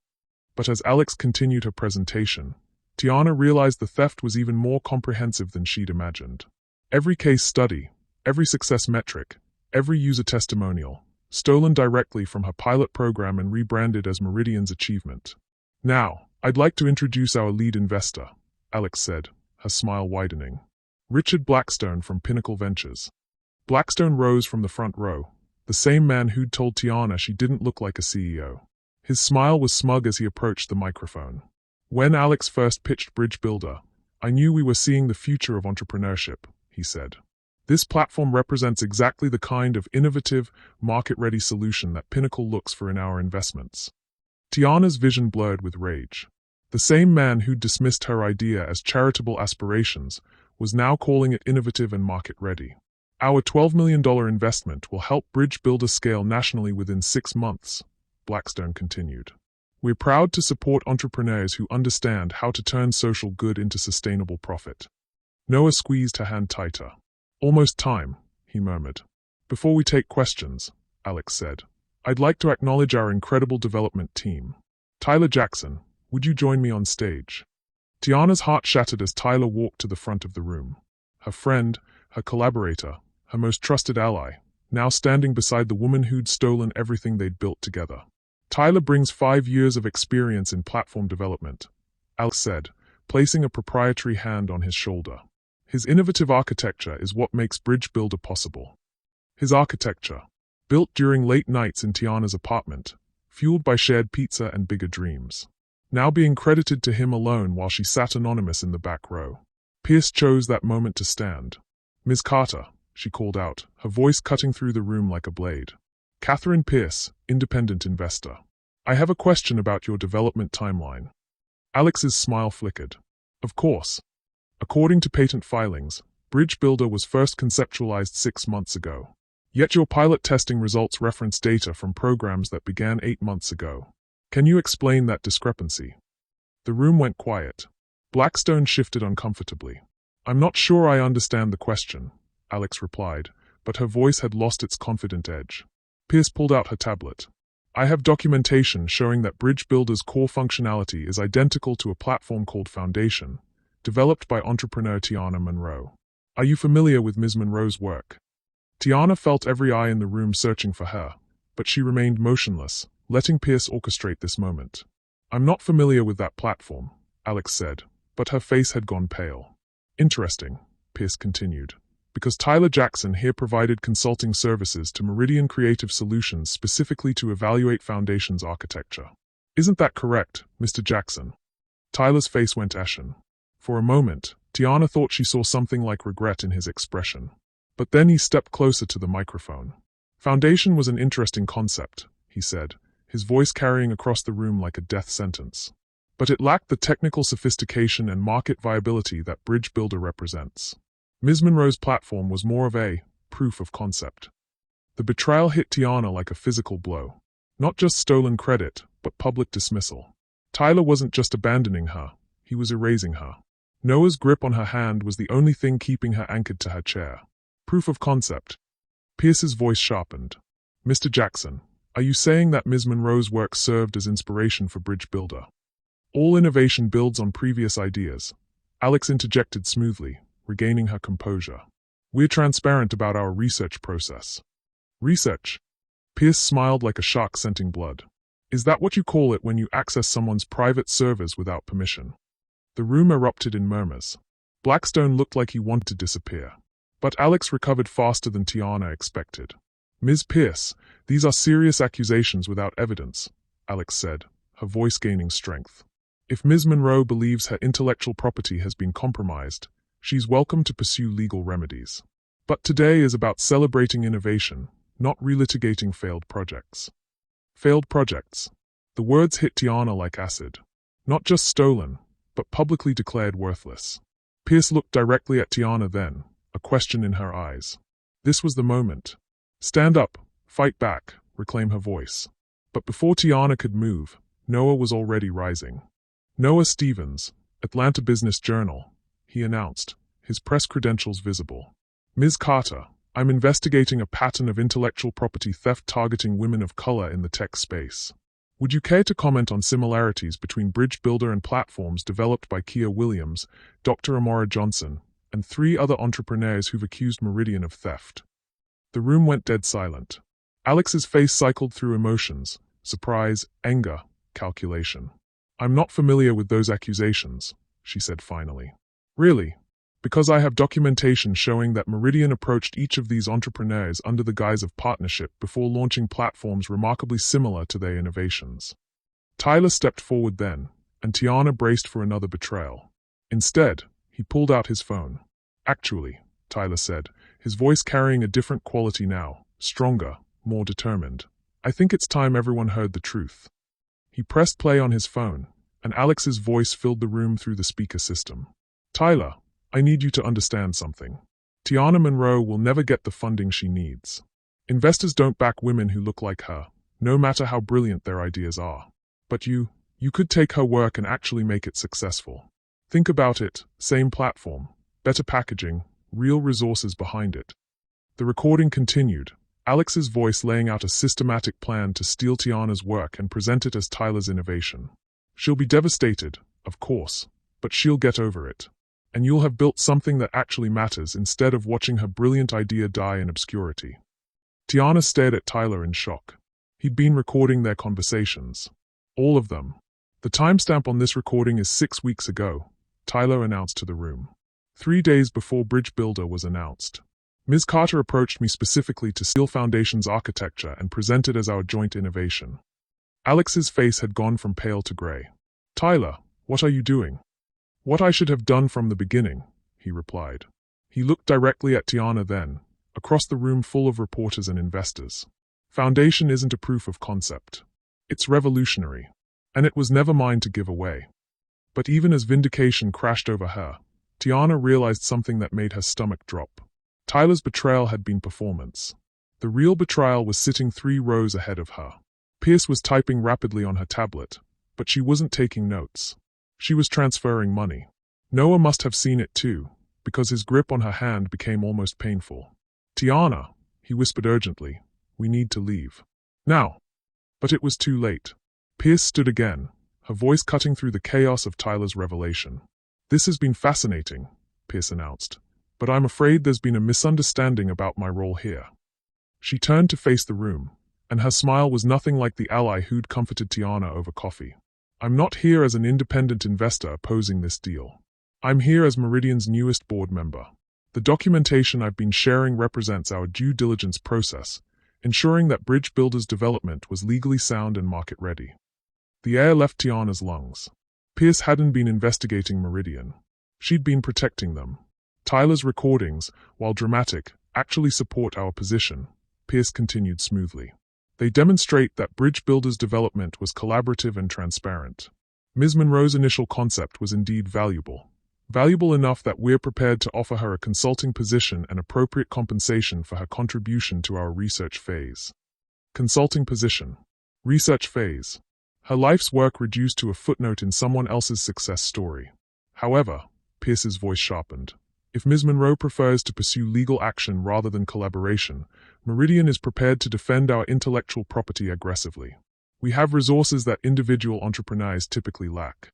But as Alex continued her presentation, Tiana realized the theft was even more comprehensive than she'd imagined. Every case study, every success metric, every user testimonial, stolen directly from her pilot program and rebranded as Meridian's achievement. "Now, I'd like to introduce our lead investor," Alex said, her smile widening. "Richard Blackstone from Pinnacle Ventures." Blackstone rose from the front row, the same man who'd told Tiana she didn't look like a CEO. His smile was smug as he approached the microphone. "When Alex first pitched Bridge Builder, I knew we were seeing the future of entrepreneurship," he said. "This platform represents exactly the kind of innovative, market-ready solution that Pinnacle looks for in our investments." Tiana's vision blurred with rage. The same man who'd dismissed her idea as charitable aspirations was now calling it innovative and market-ready. "Our $12 million investment will help Bridge Builder scale nationally within 6 months, Blackstone continued. "We're proud to support entrepreneurs who understand how to turn social good into sustainable profit." Noah squeezed her hand tighter. "Almost time," he murmured. "Before we take questions," Alex said, "I'd like to acknowledge our incredible development team. Tyler Jackson, would you join me on stage?" Tiana's heart shattered as Tyler walked to the front of the room. Her friend, her collaborator, her most trusted ally, now standing beside the woman who'd stolen everything they'd built together. "Tyler brings 5 years of experience in platform development," Alex said, placing a proprietary hand on his shoulder. "His innovative architecture is what makes Bridge Builder possible." His architecture, built during late nights in Tiana's apartment, fueled by shared pizza and bigger dreams, now being credited to him alone while she sat anonymous in the back row. Pierce chose that moment to stand. "Ms. Carter," she called out, her voice cutting through the room like a blade. "Catherine Pierce, independent investor. I have a question about your development timeline." Alex's smile flickered. "Of course. According to patent filings, Bridge Builder was first conceptualized 6 months ago. Yet your pilot testing results reference data from programs that began 8 months ago. Can you explain that discrepancy?" The room went quiet. Blackstone shifted uncomfortably. "I'm not sure I understand the question," Alex replied, but her voice had lost its confident edge. Pierce pulled out her tablet. "I have documentation showing that Bridge Builder's core functionality is identical to a platform called Foundation, developed by entrepreneur Tiana Monroe. Are you familiar with Ms. Monroe's work?" Tiana felt every eye in the room searching for her, but she remained motionless, letting Pierce orchestrate this moment. "I'm not familiar with that platform," Alex said, but her face had gone pale. "Interesting," Pierce continued, "because Tyler Jackson here provided consulting services to Meridian Creative Solutions specifically to evaluate Foundation's architecture. Isn't that correct, Mr. Jackson?" Tyler's face went ashen. For a moment, Tiana thought she saw something like regret in his expression. But then he stepped closer to the microphone. Foundation was an interesting concept, he said, his voice carrying across the room like a death sentence. But it lacked the technical sophistication and market viability that Bridge Builder represents. Ms. Monroe's platform was more of a proof of concept. The betrayal hit Tiana like a physical blow. Not just stolen credit, but public dismissal. Tyler wasn't just abandoning her, he was erasing her. Noah's grip on her hand was the only thing keeping her anchored to her chair. Proof of concept. Pierce's voice sharpened. Mr. Jackson, are you saying that Ms. Monroe's work served as inspiration for Bridge Builder? All innovation builds on previous ideas. Alex interjected smoothly, regaining her composure. We're transparent about our research process. Research? Pierce smiled like a shark scenting blood. Is that what you call it when you access someone's private servers without permission? The room erupted in murmurs. Blackstone looked like he wanted to disappear. But Alex recovered faster than Tiana expected. Ms. Pierce, these are serious accusations without evidence, Alex said, her voice gaining strength. If Ms. Monroe believes her intellectual property has been compromised, she's welcome to pursue legal remedies. But today is about celebrating innovation, not relitigating failed projects. Failed projects. The words hit Tiana like acid. Not just stolen, but publicly declared worthless. Pierce looked directly at Tiana then, a question in her eyes. This was the moment. Stand up, fight back, reclaim her voice. But before Tiana could move, Noah was already rising. Noah Stevens, Atlanta Business Journal, he announced, his press credentials visible. Ms. Carter, I'm investigating a pattern of intellectual property theft targeting women of color in the tech space. Would you care to comment on similarities between Bridge Builder and platforms developed by Kia Williams, Dr. Amora Johnson, and 3 other entrepreneurs who've accused Meridian of theft? The room went dead silent. Alex's face cycled through emotions, surprise, anger, calculation. I'm not familiar with those accusations, she said finally. Really? Because I have documentation showing that Meridian approached each of these entrepreneurs under the guise of partnership before launching platforms remarkably similar to their innovations. Tyler stepped forward then, and Tiana braced for another betrayal. Instead, he pulled out his phone. Actually, Tyler said, his voice carrying a different quality now, stronger, more determined. I think it's time everyone heard the truth. He pressed play on his phone, and Alex's voice filled the room through the speaker system. Tyler, I need you to understand something. Tiana Monroe will never get the funding she needs. Investors don't back women who look like her, no matter how brilliant their ideas are. But you could take her work and actually make it successful. Think about it, same platform, better packaging, real resources behind it. The recording continued, Alex's voice laying out a systematic plan to steal Tiana's work and present it as Tyler's innovation. She'll be devastated, of course, but she'll get over it. And you'll have built something that actually matters instead of watching her brilliant idea die in obscurity. Tiana stared at Tyler in shock. He'd been recording their conversations. All of them. The timestamp on this recording is 6 weeks ago, Tyler announced to the room. 3 days before Bridge Builder was announced. Ms. Carter approached me specifically to steal Foundation's architecture and present it as our joint innovation. Alex's face had gone from pale to gray. Tyler, what are you doing? What I should have done from the beginning, he replied. He looked directly at Tiana then, across the room full of reporters and investors. Foundation isn't a proof of concept. It's revolutionary. And it was never mine to give away. But even as vindication crashed over her, Tiana realized something that made her stomach drop. Tyler's betrayal had been performance. The real betrayal was sitting 3 rows ahead of her. Pierce was typing rapidly on her tablet, but she wasn't taking notes. She was transferring money. Noah must have seen it too, because his grip on her hand became almost painful. Tiana, he whispered urgently, we need to leave. Now. But it was too late. Pierce stood again, her voice cutting through the chaos of Tyler's revelation. This has been fascinating, Pierce announced, but I'm afraid there's been a misunderstanding about my role here. She turned to face the room, and her smile was nothing like the ally who'd comforted Tiana over coffee. I'm not here as an independent investor opposing this deal. I'm here as Meridian's newest board member. The documentation I've been sharing represents our due diligence process, ensuring that Bridge Builder's development was legally sound and market-ready. The air left Tiana's lungs. Pierce hadn't been investigating Meridian. She'd been protecting them. Tyler's recordings, while dramatic, actually support our position, Pierce continued smoothly. They demonstrate that Bridge Builder's development was collaborative and transparent. Ms. Monroe's initial concept was indeed valuable. Valuable enough that we're prepared to offer her a consulting position and appropriate compensation for her contribution to our research phase. Consulting position. Research phase. Her life's work reduced to a footnote in someone else's success story. However, Pierce's voice sharpened. If Ms. Monroe prefers to pursue legal action rather than collaboration, Meridian is prepared to defend our intellectual property aggressively. We have resources that individual entrepreneurs typically lack.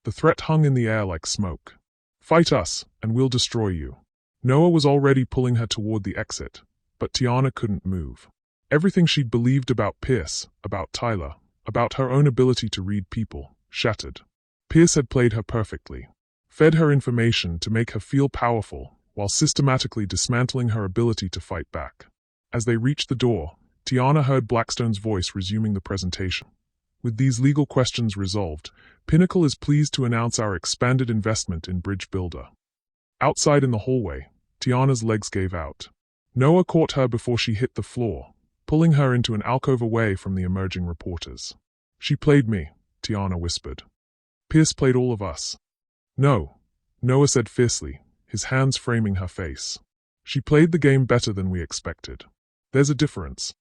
The threat hung in the air like smoke. Fight us, and we'll destroy you. Noah was already pulling her toward the exit, but Tiana couldn't move. Everything she'd believed about Pierce, about Tyler, about her own ability to read people, shattered. Pierce had played her perfectly. Fed her information to make her feel powerful, while systematically dismantling her ability to fight back. As they reached the door, Tiana heard Blackstone's voice resuming the presentation. With these legal questions resolved, Pinnacle is pleased to announce our expanded investment in Bridge Builder. Outside in the hallway, Tiana's legs gave out. Noah caught her before she hit the floor, pulling her into an alcove away from the emerging reporters. She played me, Tiana whispered. Pierce played all of us. No, Noah said fiercely, his hands framing her face. She played the game better than we expected. There's a difference.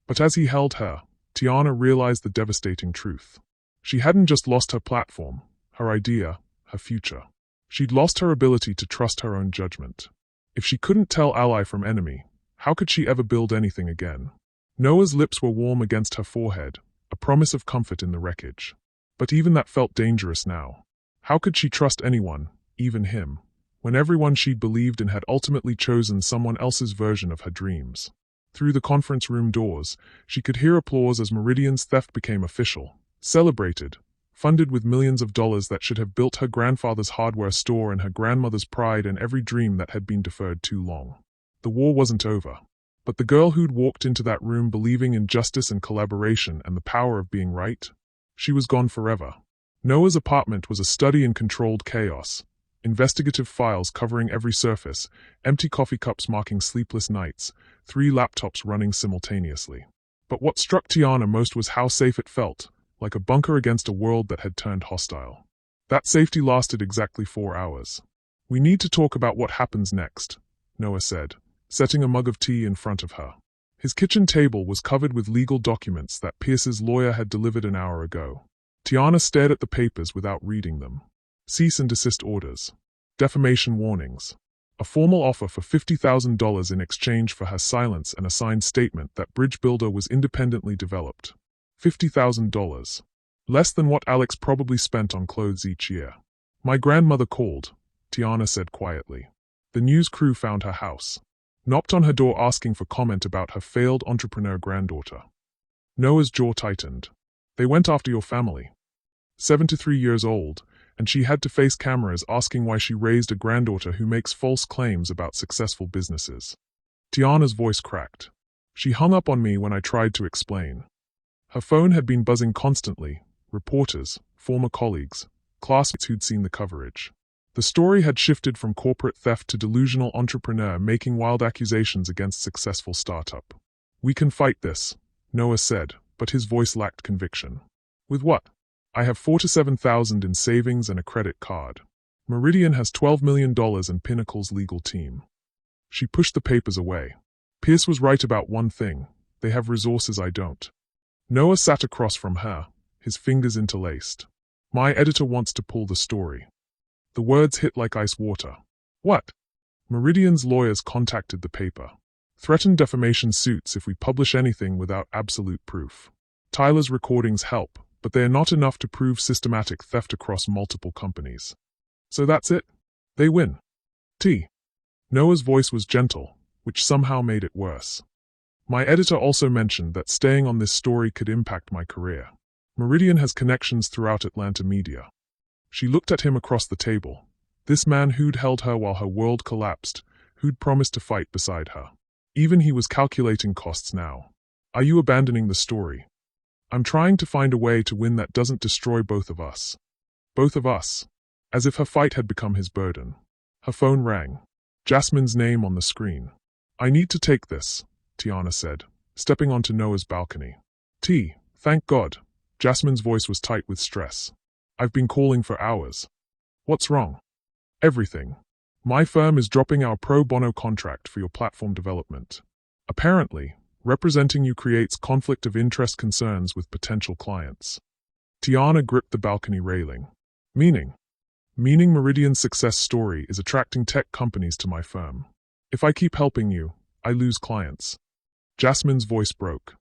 But as he held her, Tiana realized the devastating truth. She hadn't just lost her platform, her idea, her future. She'd lost her ability to trust her own judgment. If she couldn't tell ally from enemy, how could she ever build anything again? Noah's lips were warm against her forehead, a promise of comfort in the wreckage. But even that felt dangerous now. How could she trust anyone, even him, when everyone she'd believed in had ultimately chosen someone else's version of her dreams? Through the conference room doors, she could hear applause as Meridian's theft became official, celebrated, funded with millions of dollars that should have built her grandfather's hardware store and her grandmother's pride and every dream that had been deferred too long. The war wasn't over. But the girl who'd walked into that room believing in justice and collaboration and the power of being right, she was gone forever. Noah's apartment was a study in controlled chaos. Investigative files covering every surface, empty coffee cups marking sleepless nights, 3 laptops running simultaneously. But what struck Tiana most was how safe it felt, like a bunker against a world that had turned hostile. That safety lasted exactly 4 hours. We need to talk about what happens next, Noah said, setting a mug of tea in front of her. His kitchen table was covered with legal documents that Pierce's lawyer had delivered an hour ago. Tiana stared at the papers without reading them. Cease and desist orders. Defamation warnings. A formal offer for $50,000 in exchange for her silence and a signed statement that Bridge Builder was independently developed. $50,000. Less than what Alex probably spent on clothes each year. My grandmother called, Tiana said quietly. The news crew found her house. Knocked on her door asking for comment about her failed entrepreneur granddaughter. Noah's jaw tightened. They went after your family. 73 years old, and she had to face cameras asking why she raised a granddaughter who makes false claims about successful businesses. Tiana's voice cracked. She hung up on me when I tried to explain. Her phone had been buzzing constantly, reporters, former colleagues, classmates who'd seen the coverage. The story had shifted from corporate theft to delusional entrepreneur making wild accusations against successful startup. We can fight this, Noah said, but his voice lacked conviction. With what? I have $4,000 to $7,000 in savings and a credit card. Meridian has $12 million and Pinnacle's legal team. She pushed the papers away. Pierce was right about one thing. They have resources I don't. Noah sat across from her, his fingers interlaced. My editor wants to pull the story. The words hit like ice water. What? Meridian's lawyers contacted the paper. Threatened defamation suits if we publish anything without absolute proof. Tyler's recordings help, but they are not enough to prove systematic theft across multiple companies. So that's it? They win. Noah's voice was gentle, which somehow made it worse. My editor also mentioned that staying on this story could impact my career. Meridian has connections throughout Atlanta media. She looked at him across the table. This man who'd held her while her world collapsed, who'd promised to fight beside her. Even he was calculating costs now. Are you abandoning the story? I'm trying to find a way to win that doesn't destroy both of us. Both of us. as if her fight had become his burden. Her phone rang. Jasmine's name on the screen. "I need to take this," Tiana said, stepping onto Noah's balcony. Thank God." Jasmine's voice was tight with stress. "I've been calling for hours." "What's wrong?" "Everything. My firm is dropping our pro bono contract for your platform development. Apparently, representing you creates conflict of interest concerns with potential clients." Tiana gripped the balcony railing. Meaning Meridian's success story is attracting tech companies to my firm. If I keep helping you, I lose clients. Jasmine's voice broke.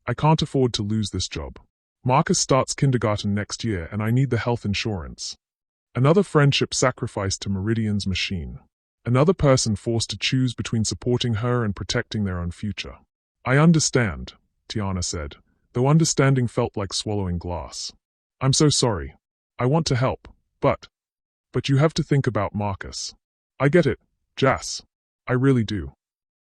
I can't afford to lose this job. Marcus starts kindergarten next year and I need the health insurance. Another friendship sacrificed to Meridian's machine. Another person forced to choose between supporting her and protecting their own future. "I understand," Tiana said, though understanding felt like swallowing glass. "I'm so sorry. I want to help, but you have to think about Marcus." "I get it, Jas. I really do."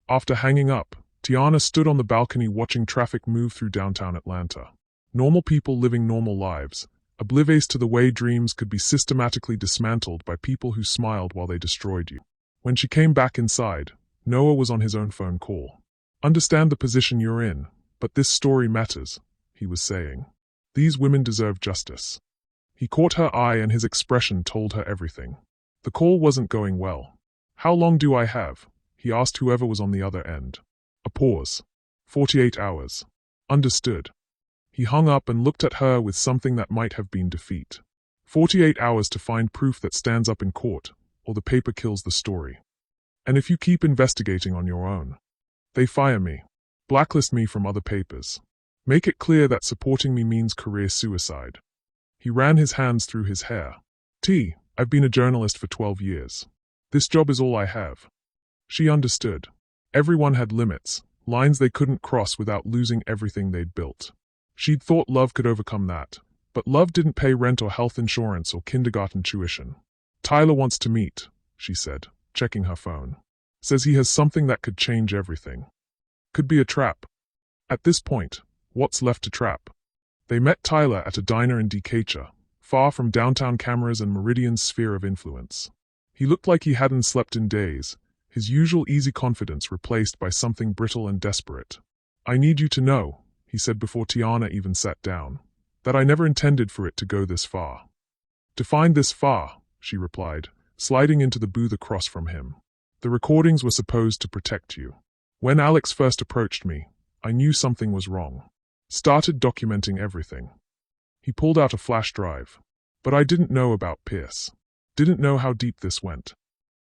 After hanging up, Tiana stood on the balcony watching traffic move through downtown Atlanta. Normal people living normal lives, oblivious to the way dreams could be systematically dismantled by people who smiled while they destroyed you. When she came back inside, Noah was on his own phone call. "Understand the position you're in, but this story matters," he was saying. "These women deserve justice." He caught her eye and his expression told her everything. The call wasn't going well. "How long do I have?" he asked whoever was on the other end. A pause. 48 hours. "Understood." He hung up and looked at her with something that might have been defeat. 48 hours to find proof that stands up in court, or the paper kills the story. "And if you keep investigating on your own, they fire me. Blacklist me from other papers. Make it clear that supporting me means career suicide." He ran his hands through his hair. "I've been a journalist for 12 years. This job is all I have." She understood. Everyone had limits, lines they couldn't cross without losing everything they'd built. She'd thought love could overcome that, but love didn't pay rent or health insurance or kindergarten tuition. "Tyler wants to meet," she said, checking her phone. "Says he has something that could change everything. Could be a trap." At this point, what's left to trap? They met Tyler at a diner in Decatur, far from downtown cameras and Meridian's sphere of influence. He looked like he hadn't slept in days, his usual easy confidence replaced by something brittle and desperate. "I need you to know," he said before Tiana even sat down, "that I never intended for it to go this far." "Define this far," she replied, sliding into the booth across from him. "The recordings were supposed to protect you. When Alex first approached me, I knew something was wrong. Started documenting everything." He pulled out a flash drive. "But I didn't know about Pierce. Didn't know how deep this went."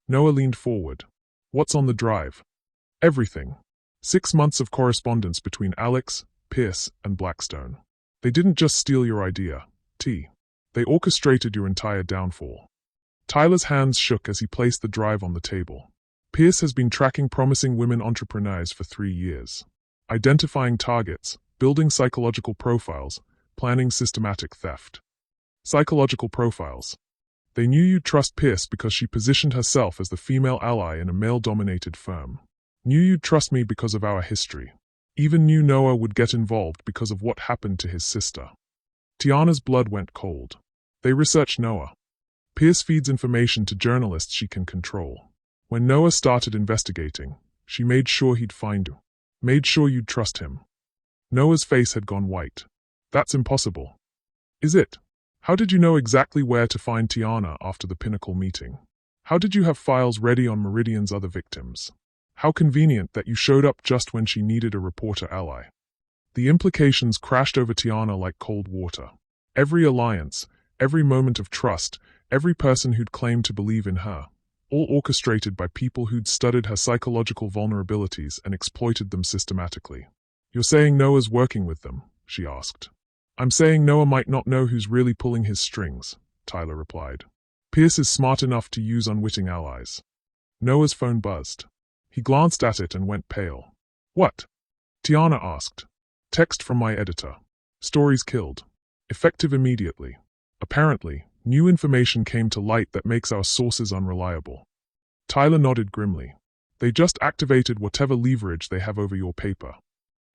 Noah leaned forward. "What's on the drive?" "Everything. 6 months of correspondence between Alex, Pierce, and Blackstone. They didn't just steal your idea, They orchestrated your entire downfall." Tyler's hands shook as he placed the drive on the table. "Pierce has been tracking promising women entrepreneurs for 3 years. Identifying targets, building psychological profiles, planning systematic theft." Psychological profiles. They knew you'd trust Pierce because she positioned herself as the female ally in a male-dominated firm. Knew you'd trust me because of our history. Even knew Noah would get involved because of what happened to his sister. Tiana's blood went cold. They researched Noah. Pierce feeds information to journalists she can control. When Noah started investigating, she made sure he'd find you. Made sure you'd trust him. Noah's face had gone white. "That's impossible." "Is it? How did you know exactly where to find Tiana after the Pinnacle meeting? How did you have files ready on Meridian's other victims? How convenient that you showed up just when she needed a reporter ally." The implications crashed over Tiana like cold water. Every alliance, every moment of trust, every person who'd claimed to believe in her, all orchestrated by people who'd studied her psychological vulnerabilities and exploited them systematically. "You're saying Noah's working with them?" she asked. "I'm saying Noah might not know who's really pulling his strings," Tyler replied. "Pierce is smart enough to use unwitting allies." Noah's phone buzzed. He glanced at it and went pale. "What?" Tiana asked. "Text from my editor. Stories killed. Effective immediately. Apparently, new information came to light that makes our sources unreliable." Tyler nodded grimly. "They just activated whatever leverage they have over your paper."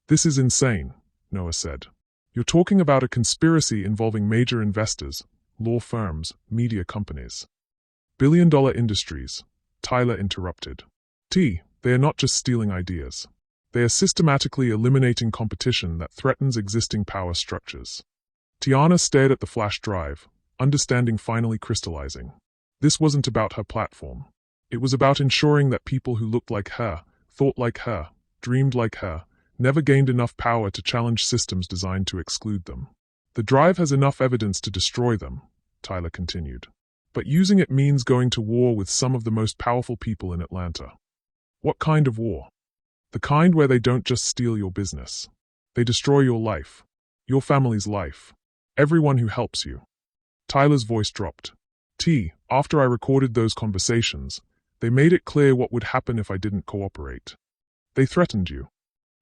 "This is insane," Noah said. "You're talking about a conspiracy involving major investors, law firms, media companies. Billion-dollar industries, Tyler interrupted. They are not just stealing ideas. They are systematically eliminating competition that threatens existing power structures. Tiana stared at the flash drive, understanding finally crystallizing. This wasn't about her platform. It was about ensuring that people who looked like her, thought like her, dreamed like her, never gained enough power to challenge systems designed to exclude them. The drive has enough evidence to destroy them, Tyler continued. But using it means going to war with some of the most powerful people in Atlanta. What kind of war? The kind where they don't just steal your business. They destroy your life. Your family's life. Everyone who helps you. Tyler's voice dropped. After I recorded those conversations, they made it clear what would happen if I didn't cooperate. They threatened you.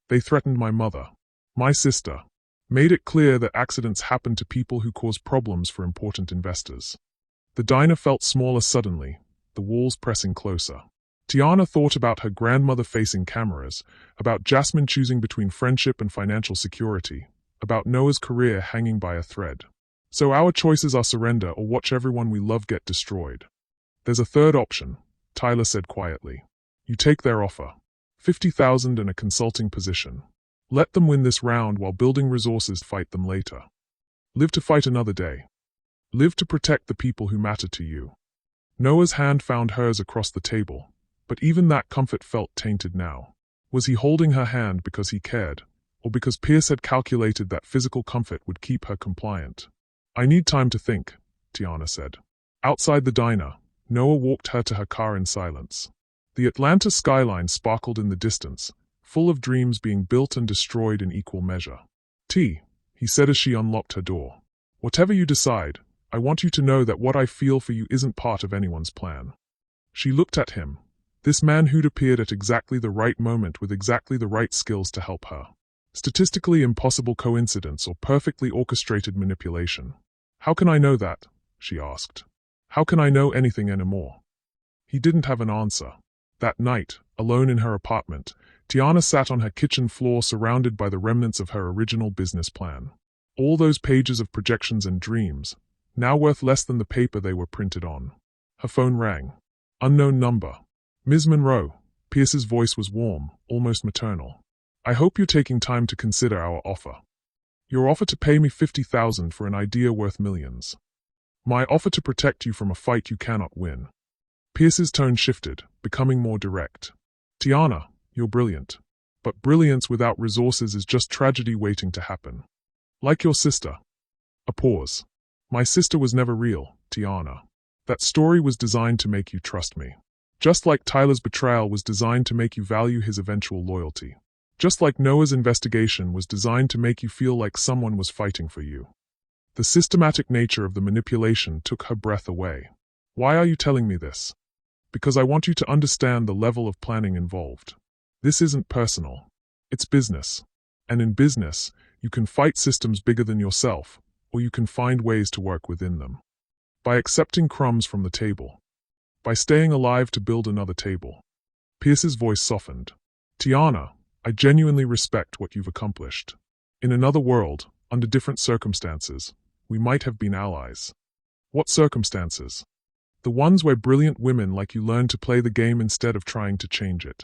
They threatened my mother. My sister. Made it clear that accidents happen to people who cause problems for important investors. The diner felt smaller suddenly, the walls pressing closer. Tiana thought about her grandmother facing cameras, about Jasmine choosing between friendship and financial security, about Noah's career hanging by a thread. So our choices are surrender or watch everyone we love get destroyed. There's a third option, Tyler said quietly. You take their offer. $50,000 and a consulting position. Let them win this round while building resources to fight them later. Live to fight another day. Live to protect the people who matter to you. Noah's hand found hers across the table, but even that comfort felt tainted now. Was he holding her hand because he cared, or because Pierce had calculated that physical comfort would keep her compliant? I need time to think, Tiana said. Outside the diner, Noah walked her to her car in silence. The Atlanta skyline sparkled in the distance, full of dreams being built and destroyed in equal measure. He said as she unlocked her door. Whatever you decide, I want you to know that what I feel for you isn't part of anyone's plan. She looked at him, this man who'd appeared at exactly the right moment with exactly the right skills to help her. Statistically impossible coincidence or perfectly orchestrated manipulation. How can I know that? She asked. How can I know anything anymore? He didn't have an answer. That night, alone in her apartment, Tiana sat on her kitchen floor surrounded by the remnants of her original business plan. All those pages of projections and dreams, now worth less than the paper they were printed on. Her phone rang. Unknown number. Ms. Monroe. Pierce's voice was warm, almost maternal. I hope you're taking time to consider our offer. Your offer to pay me $50,000 for an idea worth millions. My offer to protect you from a fight you cannot win. Pierce's tone shifted, becoming more direct. Tiana, you're brilliant. But brilliance without resources is just tragedy waiting to happen. Like your sister. A pause. My sister was never real, Tiana. That story was designed to make you trust me. Just like Tyler's betrayal was designed to make you value his eventual loyalty. Just like Noah's investigation was designed to make you feel like someone was fighting for you. The systematic nature of the manipulation took her breath away. Why are you telling me this? Because I want you to understand the level of planning involved. This isn't personal. It's business. And in business, you can fight systems bigger than yourself, or you can find ways to work within them. By accepting crumbs from the table. By staying alive to build another table. Pierce's voice softened. Tiana, I genuinely respect what you've accomplished. In another world, under different circumstances, we might have been allies. What circumstances? The ones where brilliant women like you learn to play the game instead of trying to change it.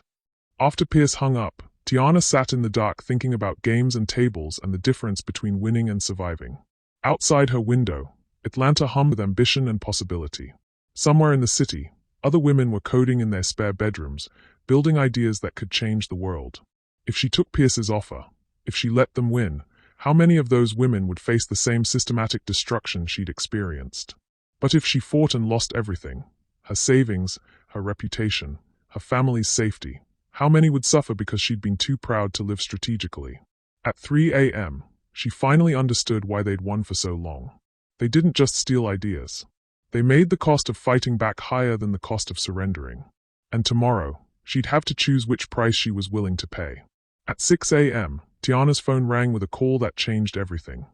After Pierce hung up, Tiana sat in the dark thinking about games and tables and the difference between winning and surviving. Outside her window, Atlanta hummed with ambition and possibility. Somewhere in the city, other women were coding in their spare bedrooms, building ideas that could change the world. If she took Pierce's offer, if she let them win, how many of those women would face the same systematic destruction she'd experienced? But if she fought and lost everything, her savings, her reputation, her family's safety, how many would suffer because she'd been too proud to live strategically? At 3 a.m., she finally understood why they'd won for so long. They didn't just steal ideas. They made the cost of fighting back higher than the cost of surrendering. And tomorrow, she'd have to choose which price she was willing to pay. At 6 a.m., Tiana's phone rang with a call that changed everything.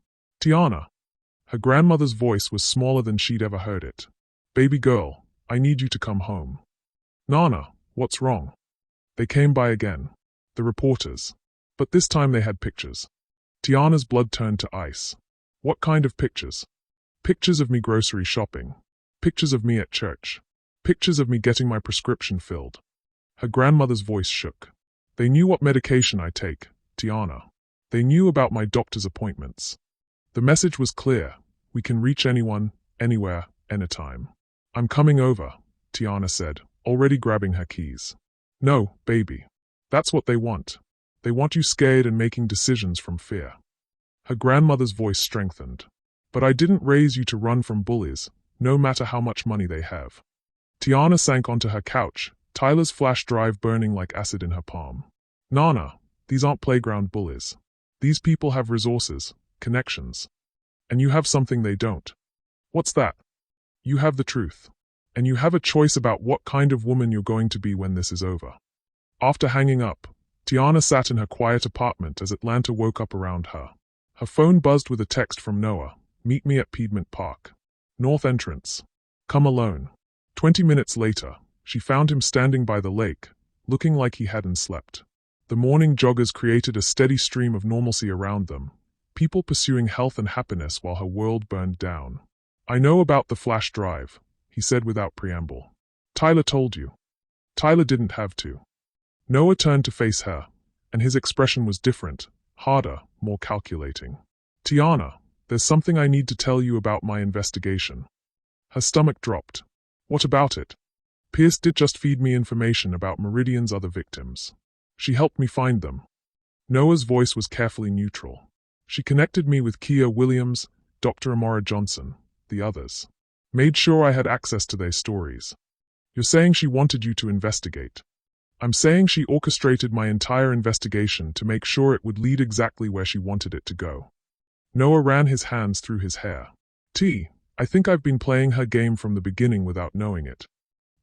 Tiana. Her grandmother's voice was smaller than she'd ever heard it. Baby girl, I need you to come home. Nana, what's wrong? They came by again. The reporters. But this time they had pictures. Tiana's blood turned to ice. What kind of pictures? Pictures of me grocery shopping. Pictures of me at church. Pictures of me getting my prescription filled. Her grandmother's voice shook. They knew what medication I take, Tiana. They knew about my doctor's appointments. The message was clear. We can reach anyone, anywhere, anytime. I'm coming over, Tiana said, already grabbing her keys. No, baby. That's what they want. They want you scared and making decisions from fear. Her grandmother's voice strengthened. But I didn't raise you to run from bullies, no matter how much money they have. Tiana sank onto her couch, Tyler's flash drive burning like acid in her palm. Nana, these aren't playground bullies. These people have resources, connections. And you have something they don't. What's that? You have the truth. And you have a choice about what kind of woman you're going to be when this is over. After hanging up, Tiana sat in her quiet apartment as Atlanta woke up around her. Her phone buzzed with a text from Noah. Meet me at Piedmont Park. North entrance. Come alone. 20 minutes later, she found him standing by the lake, looking like he hadn't slept. The morning joggers created a steady stream of normalcy around them, people pursuing health and happiness while her world burned down. I know about the flash drive, he said without preamble. Tyler told you. Tyler didn't have to. Noah turned to face her, and his expression was different, harder, more calculating. Tiana, there's something I need to tell you about my investigation. Her stomach dropped. What about it? Pierce did just feed me information about Meridian's other victims. She helped me find them. Noah's voice was carefully neutral. She connected me with Kia Williams, Dr. Amara Johnson, the others. Made sure I had access to their stories. You're saying she wanted you to investigate. I'm saying she orchestrated my entire investigation to make sure it would lead exactly where she wanted it to go. Noah ran his hands through his hair. I think I've been playing her game from the beginning without knowing it.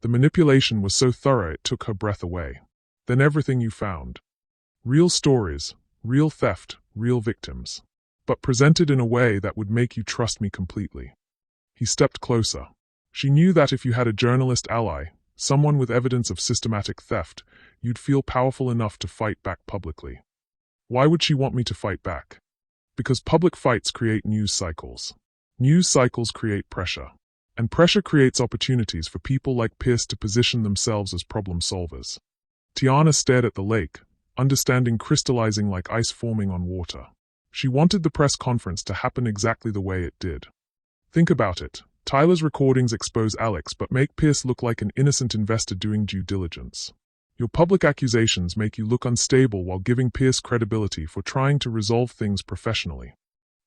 The manipulation was so thorough it took her breath away. Then everything you found. Real stories, real theft, real victims. But presented in a way that would make you trust me completely. He stepped closer. She knew that if you had a journalist ally, someone with evidence of systematic theft, you'd feel powerful enough to fight back publicly. Why would she want me to fight back? Because public fights create news cycles. News cycles create pressure. And pressure creates opportunities for people like Pierce to position themselves as problem solvers. Tiana stared at the lake, understanding crystallizing like ice forming on water. She wanted the press conference to happen exactly the way it did. Think about it. Tyler's recordings expose Alex but make Pierce look like an innocent investor doing due diligence. Your public accusations make you look unstable while giving Pierce credibility for trying to resolve things professionally.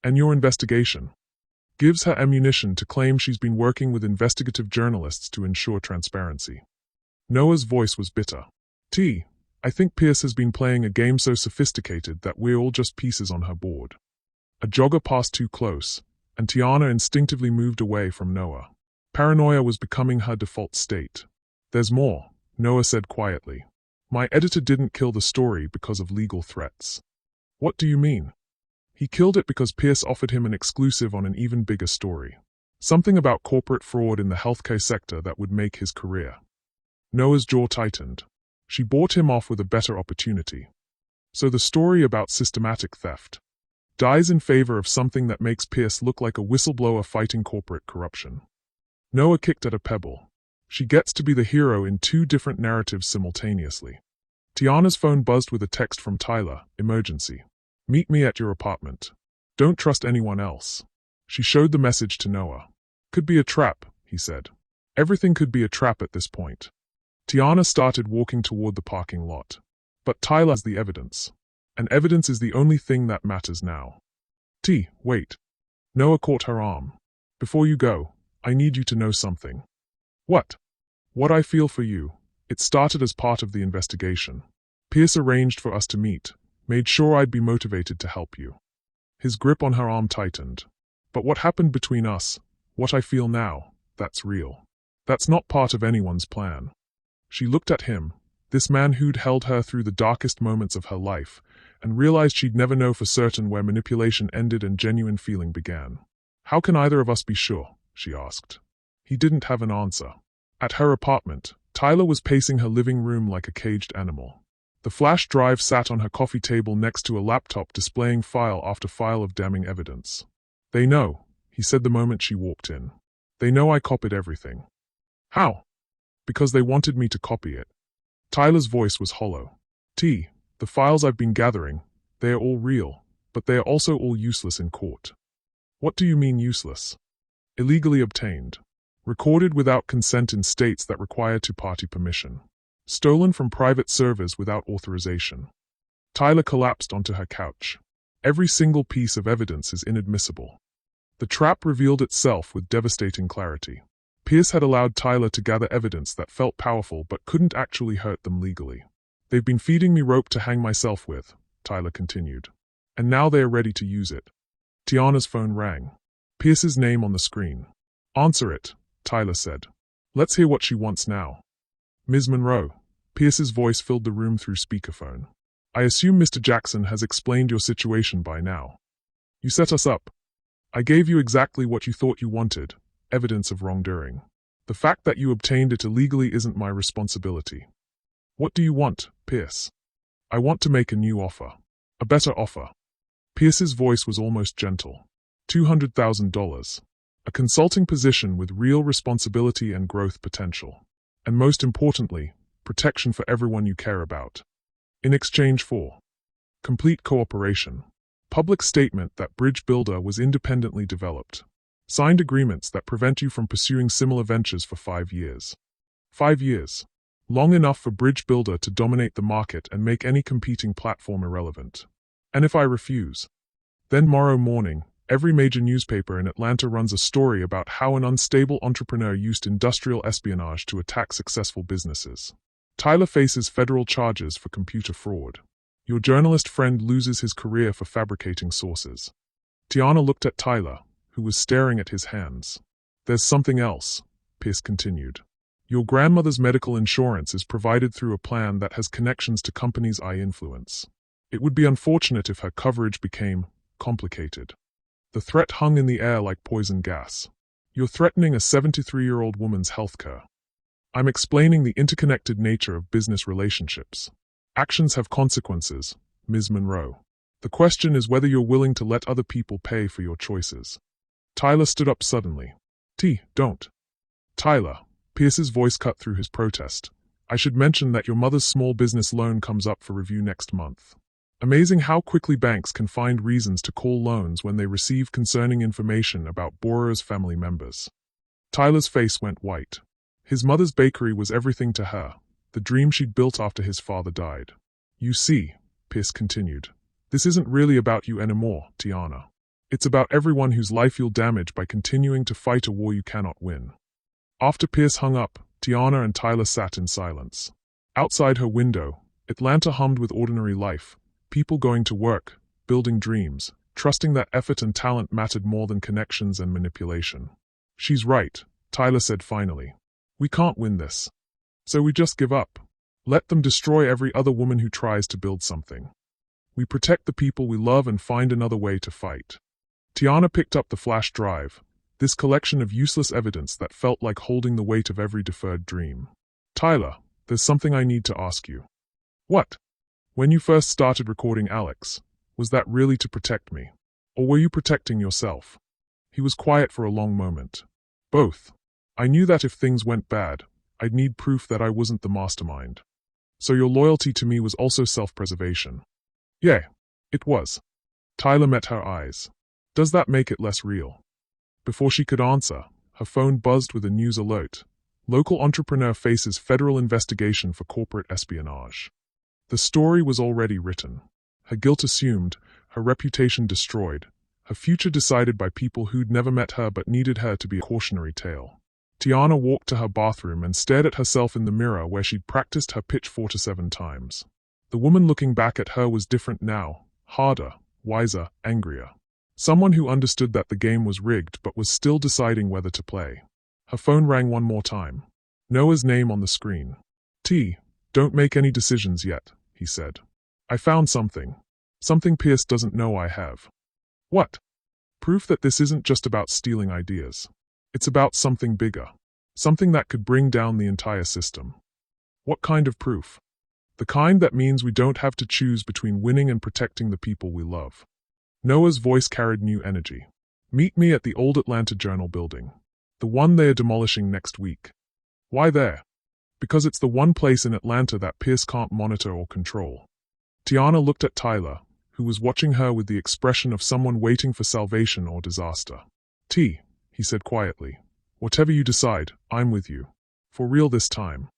And your investigation gives her ammunition to claim she's been working with investigative journalists to ensure transparency. Noah's voice was bitter. I think Pierce has been playing a game so sophisticated that we're all just pieces on her board. A jogger passed too close, and Tiana instinctively moved away from Noah. Paranoia was becoming her default state. There's more, Noah said quietly. My editor didn't kill the story because of legal threats. What do you mean? He killed it because Pierce offered him an exclusive on an even bigger story. Something about corporate fraud in the healthcare sector that would make his career. Noah's jaw tightened. She bought him off with a better opportunity. So the story about systematic theft dies in favor of something that makes Pierce look like a whistleblower fighting corporate corruption. Noah kicked at a pebble. She gets to be the hero in two different narratives simultaneously. Tiana's phone buzzed with a text from Tyler, emergency. Meet me at your apartment. Don't trust anyone else. She showed the message to Noah. Could be a trap, he said. Everything could be a trap at this point. Tiana started walking toward the parking lot. But Tyler has the evidence. And evidence is the only thing that matters now. Wait. Noah caught her arm. Before you go, I need you to know something. What? What I feel for you. It started as part of the investigation. Pierce arranged for us to meet, made sure I'd be motivated to help you. His grip on her arm tightened. But what happened between us, what I feel now, that's real. That's not part of anyone's plan. She looked at him, this man who'd held her through the darkest moments of her life, and realized she'd never know for certain where manipulation ended and genuine feeling began. How can either of us be sure? She asked. He didn't have an answer. At her apartment, Tyler was pacing her living room like a caged animal. The flash drive sat on her coffee table next to a laptop displaying file after file of damning evidence. They know, he said the moment she walked in. They know I copied everything. How? Because they wanted me to copy it. Tyler's voice was hollow. The files I've been gathering, they are all real, but they are also all useless in court. What do you mean useless? Illegally obtained. Recorded without consent in states that require two-party permission. Stolen from private servers without authorization. Tyler collapsed onto her couch. Every single piece of evidence is inadmissible. The trap revealed itself with devastating clarity. Pierce had allowed Tyler to gather evidence that felt powerful but couldn't actually hurt them legally. They've been feeding me rope to hang myself with, Tyler continued. And now they are ready to use it. Tiana's phone rang. Pierce's name on the screen. Answer it, Tyler said. Let's hear what she wants now. Ms. Monroe. Pierce's voice filled the room through speakerphone. I assume Mr. Jackson has explained your situation by now. You set us up. I gave you exactly what you thought you wanted, evidence of wrongdoing. The fact that you obtained it illegally isn't my responsibility. What do you want, Pierce? I want to make a new offer. A better offer. Pierce's voice was almost gentle. $200,000. A consulting position with real responsibility and growth potential. And most importantly, protection for everyone you care about. In exchange for complete cooperation. Public statement that Bridge Builder was independently developed. Signed agreements that prevent you from pursuing similar ventures for 5 years. 5 years. Long enough for Bridge Builder to dominate the market and make any competing platform irrelevant. And if I refuse? Then tomorrow morning, every major newspaper in Atlanta runs a story about how an unstable entrepreneur used industrial espionage to attack successful businesses. Tyler faces federal charges for computer fraud. Your journalist friend loses his career for fabricating sources. Tiana looked at Tyler, who was staring at his hands. There's something else, Pierce continued. Your grandmother's medical insurance is provided through a plan that has connections to companies I influence. It would be unfortunate if her coverage became complicated. The threat hung in the air like poison gas. You're threatening a 73-year-old woman's healthcare. I'm explaining the interconnected nature of business relationships. Actions have consequences, Ms. Monroe. The question is whether you're willing to let other people pay for your choices. Tyler stood up suddenly. Don't. Tyler, Pierce's voice cut through his protest. I should mention that your mother's small business loan comes up for review next month. Amazing how quickly banks can find reasons to call loans when they receive concerning information about borrowers' family members. Tyler's face went white. His mother's bakery was everything to her, the dream she'd built after his father died. You see, Pierce continued, this isn't really about you anymore, Tiana. It's about everyone whose life you'll damage by continuing to fight a war you cannot win. After Pierce hung up, Tiana and Tyler sat in silence. Outside her window, Atlanta hummed with ordinary life, people going to work, building dreams, trusting that effort and talent mattered more than connections and manipulation. She's right, Tyler said finally. We can't win this. So we just give up. Let them destroy every other woman who tries to build something. We protect the people we love and find another way to fight. Tiana picked up the flash drive, this collection of useless evidence that felt like holding the weight of every deferred dream. Tyler, there's something I need to ask you. What? When you first started recording Alex, was that really to protect me? Or were you protecting yourself? He was quiet for a long moment. Both. I knew that if things went bad, I'd need proof that I wasn't the mastermind. So your loyalty to me was also self-preservation. Yeah, it was. Tyler met her eyes. Does that make it less real? Before she could answer, her phone buzzed with a news alert. Local entrepreneur faces federal investigation for corporate espionage. The story was already written. Her guilt assumed, her reputation destroyed, her future decided by people who'd never met her but needed her to be a cautionary tale. Tiana walked to her bathroom and stared at herself in the mirror where she'd practiced her pitch 4 to 7 times. The woman looking back at her was different now, harder, wiser, angrier. Someone who understood that the game was rigged but was still deciding whether to play. Her phone rang one more time. Noah's name on the screen. Don't make any decisions yet, he said. I found something. Something Pierce doesn't know I have. What? Proof that this isn't just about stealing ideas. It's about something bigger. Something that could bring down the entire system. What kind of proof? The kind that means we don't have to choose between winning and protecting the people we love. Noah's voice carried new energy. Meet me at the old Atlanta Journal building. The one they are demolishing next week. Why there? Because it's the one place in Atlanta that Pierce can't monitor or control. Tiana looked at Tyler, who was watching her with the expression of someone waiting for salvation or disaster. T, he said quietly. Whatever you decide, I'm with you. For real this time.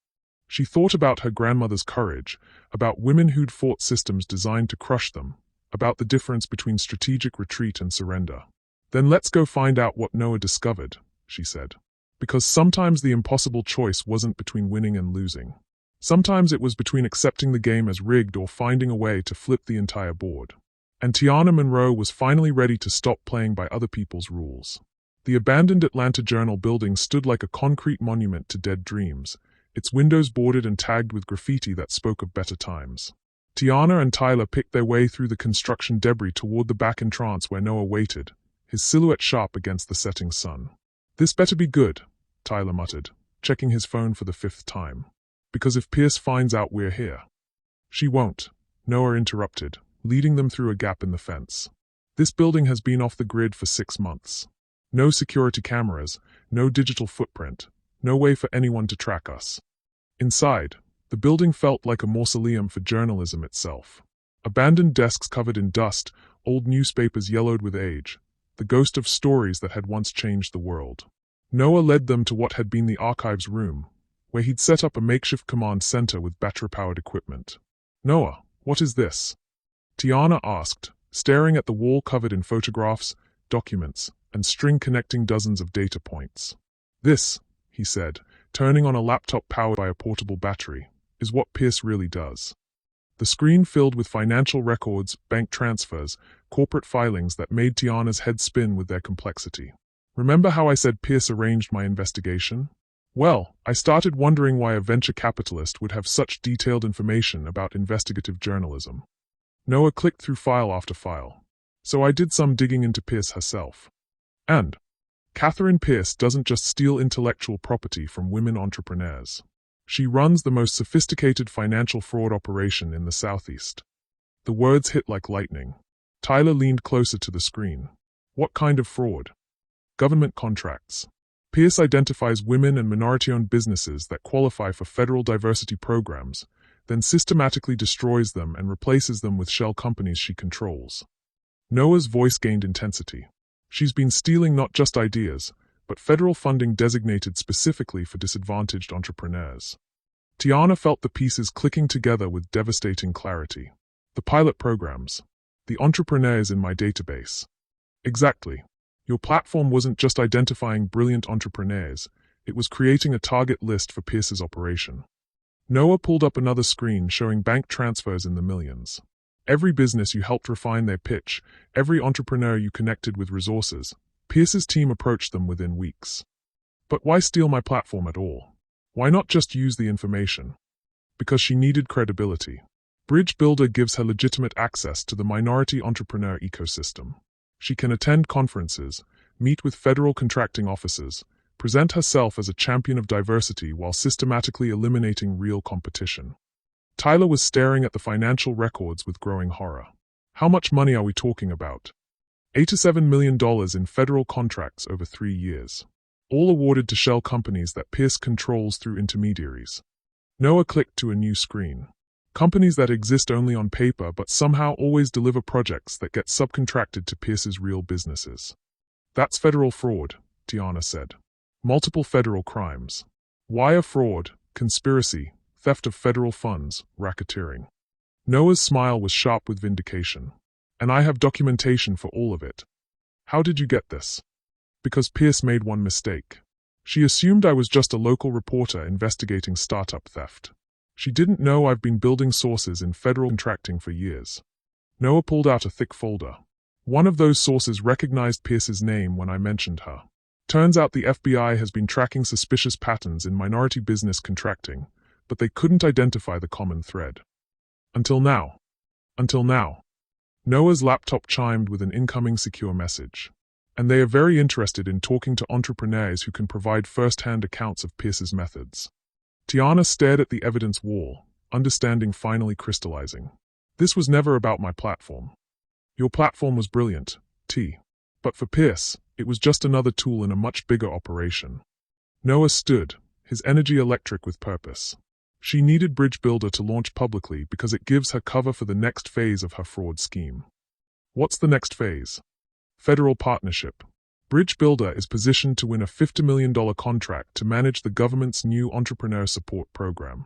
She thought about her grandmother's courage, about women who'd fought systems designed to crush them, about the difference between strategic retreat and surrender. Then let's go find out what Noah discovered, she said. Because sometimes the impossible choice wasn't between winning and losing. Sometimes it was between accepting the game as rigged or finding a way to flip the entire board. And Tiana Monroe was finally ready to stop playing by other people's rules. The abandoned Atlanta Journal building stood like a concrete monument to dead dreams, its windows boarded and tagged with graffiti that spoke of better times. Tiana and Tyler picked their way through the construction debris toward the back entrance where Noah waited, his silhouette sharp against the setting sun. This better be good, Tyler muttered, checking his phone for the 5th time. Because if Pierce finds out we're here. She won't, Noah interrupted, leading them through a gap in the fence. This building has been off the grid for 6 months. No security cameras, no digital footprint, no way for anyone to track us. Inside, the building felt like a mausoleum for journalism itself. Abandoned desks covered in dust, old newspapers yellowed with age, the ghost of stories that had once changed the world. Noah led them to what had been the archives room, where he'd set up a makeshift command center with battery-powered equipment. Noah, what is this? Tiana asked, staring at the wall covered in photographs, documents, and string connecting dozens of data points. This, he said, turning on a laptop powered by a portable battery, is what Pierce really does. The screen filled with financial records, bank transfers, corporate filings that made Tiana's head spin with their complexity. Remember how I said Pierce arranged my investigation? Well, I started wondering why a venture capitalist would have such detailed information about investigative journalism. Noah clicked through file after file. So I did some digging into Pierce herself. And Catherine Pierce doesn't just steal intellectual property from women entrepreneurs. She runs the most sophisticated financial fraud operation in the Southeast. The words hit like lightning. Tyler leaned closer to the screen. What kind of fraud? Government contracts. Pierce identifies women and minority-owned businesses that qualify for federal diversity programs, then systematically destroys them and replaces them with shell companies she controls. Noah's voice gained intensity. She's been stealing not just ideas, but federal funding designated specifically for disadvantaged entrepreneurs. Tiana felt the pieces clicking together with devastating clarity. The pilot programs. The entrepreneurs in my database. Exactly. Your platform wasn't just identifying brilliant entrepreneurs, it was creating a target list for Pierce's operation. Noah pulled up another screen showing bank transfers in the millions. Every business you helped refine their pitch, every entrepreneur you connected with resources, Pierce's team approached them within weeks. But why steal my platform at all? Why not just use the information? Because she needed credibility. Bridge Builder gives her legitimate access to the minority entrepreneur ecosystem. She can attend conferences, meet with federal contracting officers, present herself as a champion of diversity while systematically eliminating real competition. Tyler was staring at the financial records with growing horror. How much money are we talking about? $87 million in federal contracts over 3 years. All awarded to shell companies that Pierce controls through intermediaries. Noah clicked to a new screen. Companies that exist only on paper but somehow always deliver projects that get subcontracted to Pierce's real businesses. That's federal fraud, Tiana said. Multiple federal crimes. Wire fraud, conspiracy, theft of federal funds, racketeering. Noah's smile was sharp with vindication. And I have documentation for all of it. How did you get this? Because Pierce made one mistake. She assumed I was just a local reporter investigating startup theft. She didn't know I've been building sources in federal contracting for years. Noah pulled out a thick folder. One of those sources recognized Pierce's name when I mentioned her. Turns out the FBI has been tracking suspicious patterns in minority business contracting, but they couldn't identify the common thread. Until now. Until now. Noah's laptop chimed with an incoming secure message. And they are very interested in talking to entrepreneurs who can provide first-hand accounts of Pierce's methods. Tiana stared at the evidence wall, understanding finally crystallizing. This was never about my platform. Your platform was brilliant, T. But for Pierce, It was just another tool in a much bigger operation. Noah stood, his energy electric with purpose. She needed Bridge Builder to launch publicly because it gives her cover for the next phase of her fraud scheme. What's the next phase? Federal partnership. Bridge Builder is positioned to win a $50 million contract to manage the government's new entrepreneur support program.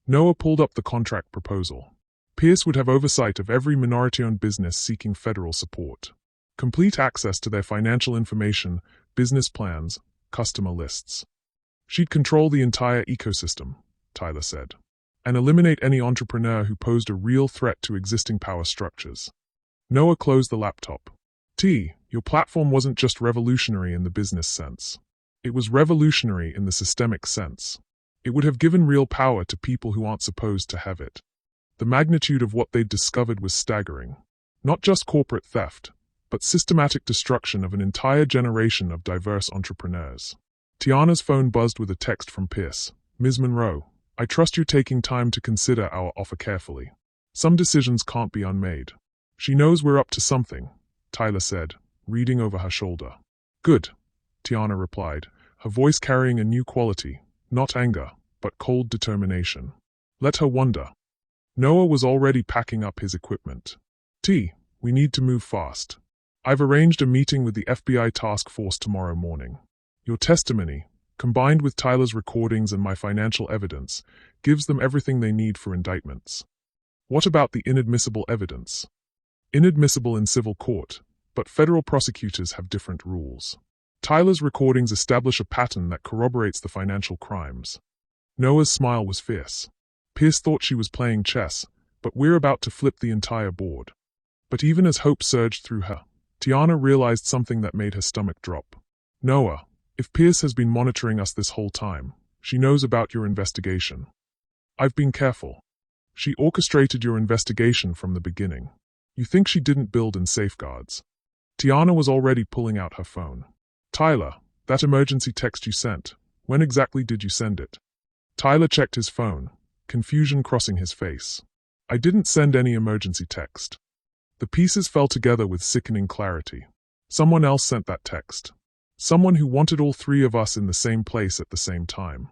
Noah pulled up the contract proposal. Pierce would have oversight of every minority-owned business seeking federal support. Complete access to their financial information, business plans, customer lists. She'd control the entire ecosystem, Tyler said, and eliminate any entrepreneur who posed a real threat to existing power structures. Noah closed the laptop. Your platform wasn't just revolutionary in the business sense. It was revolutionary in the systemic sense. It would have given real power to people who aren't supposed to have it. The magnitude of what they'd discovered was staggering. Not just corporate theft, but systematic destruction of an entire generation of diverse entrepreneurs. Tiana's phone buzzed with a text from Pierce. Ms. Monroe, I trust you're taking time to consider our offer carefully. Some decisions can't be unmade. She knows we're up to something, Tyler said, reading over her shoulder. Good, Tiana replied, her voice carrying a new quality, not anger, but cold determination. Let her wonder. Noah was already packing up his equipment. We need to move fast. I've arranged a meeting with the FBI task force tomorrow morning. Your testimony, combined with Tyler's recordings and my financial evidence, gives them everything they need for indictments. What about the inadmissible evidence? Inadmissible in civil court, but federal prosecutors have different rules. Tyler's recordings establish a pattern that corroborates the financial crimes. Noah's smile was fierce. Pierce thought she was playing chess, but we're about to flip the entire board. But even as hope surged through her, Tiana realized something that made her stomach drop. Noah, if Pierce has been monitoring us this whole time, she knows about your investigation. I've been careful. She orchestrated your investigation from the beginning. You think she didn't build in safeguards? Tiana was already pulling out her phone. Tyler, that emergency text you sent, when exactly did you send it? Tyler checked his phone, confusion crossing his face. I didn't send any emergency text. The pieces fell together with sickening clarity. Someone else sent that text. Someone who wanted all three of us in the same place at the same time.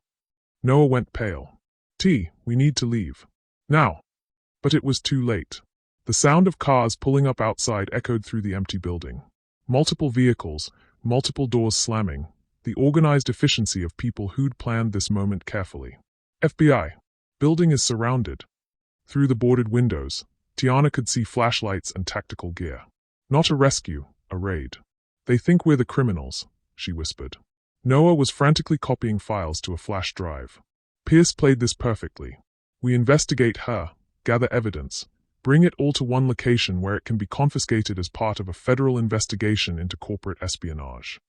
Noah went pale. We need to leave. Now. But it was too late. The sound of cars pulling up outside echoed through the empty building. Multiple vehicles, multiple doors slamming, the organized efficiency of people who'd planned this moment carefully. FBI. Building is surrounded. Through the boarded windows, Tiana could see flashlights and tactical gear. Not a rescue, a raid. They think we're the criminals, she whispered. Noah was frantically copying files to a flash drive. Pierce played this perfectly. We investigate her, gather evidence, bring it all to one location where it can be confiscated as part of a federal investigation into corporate espionage.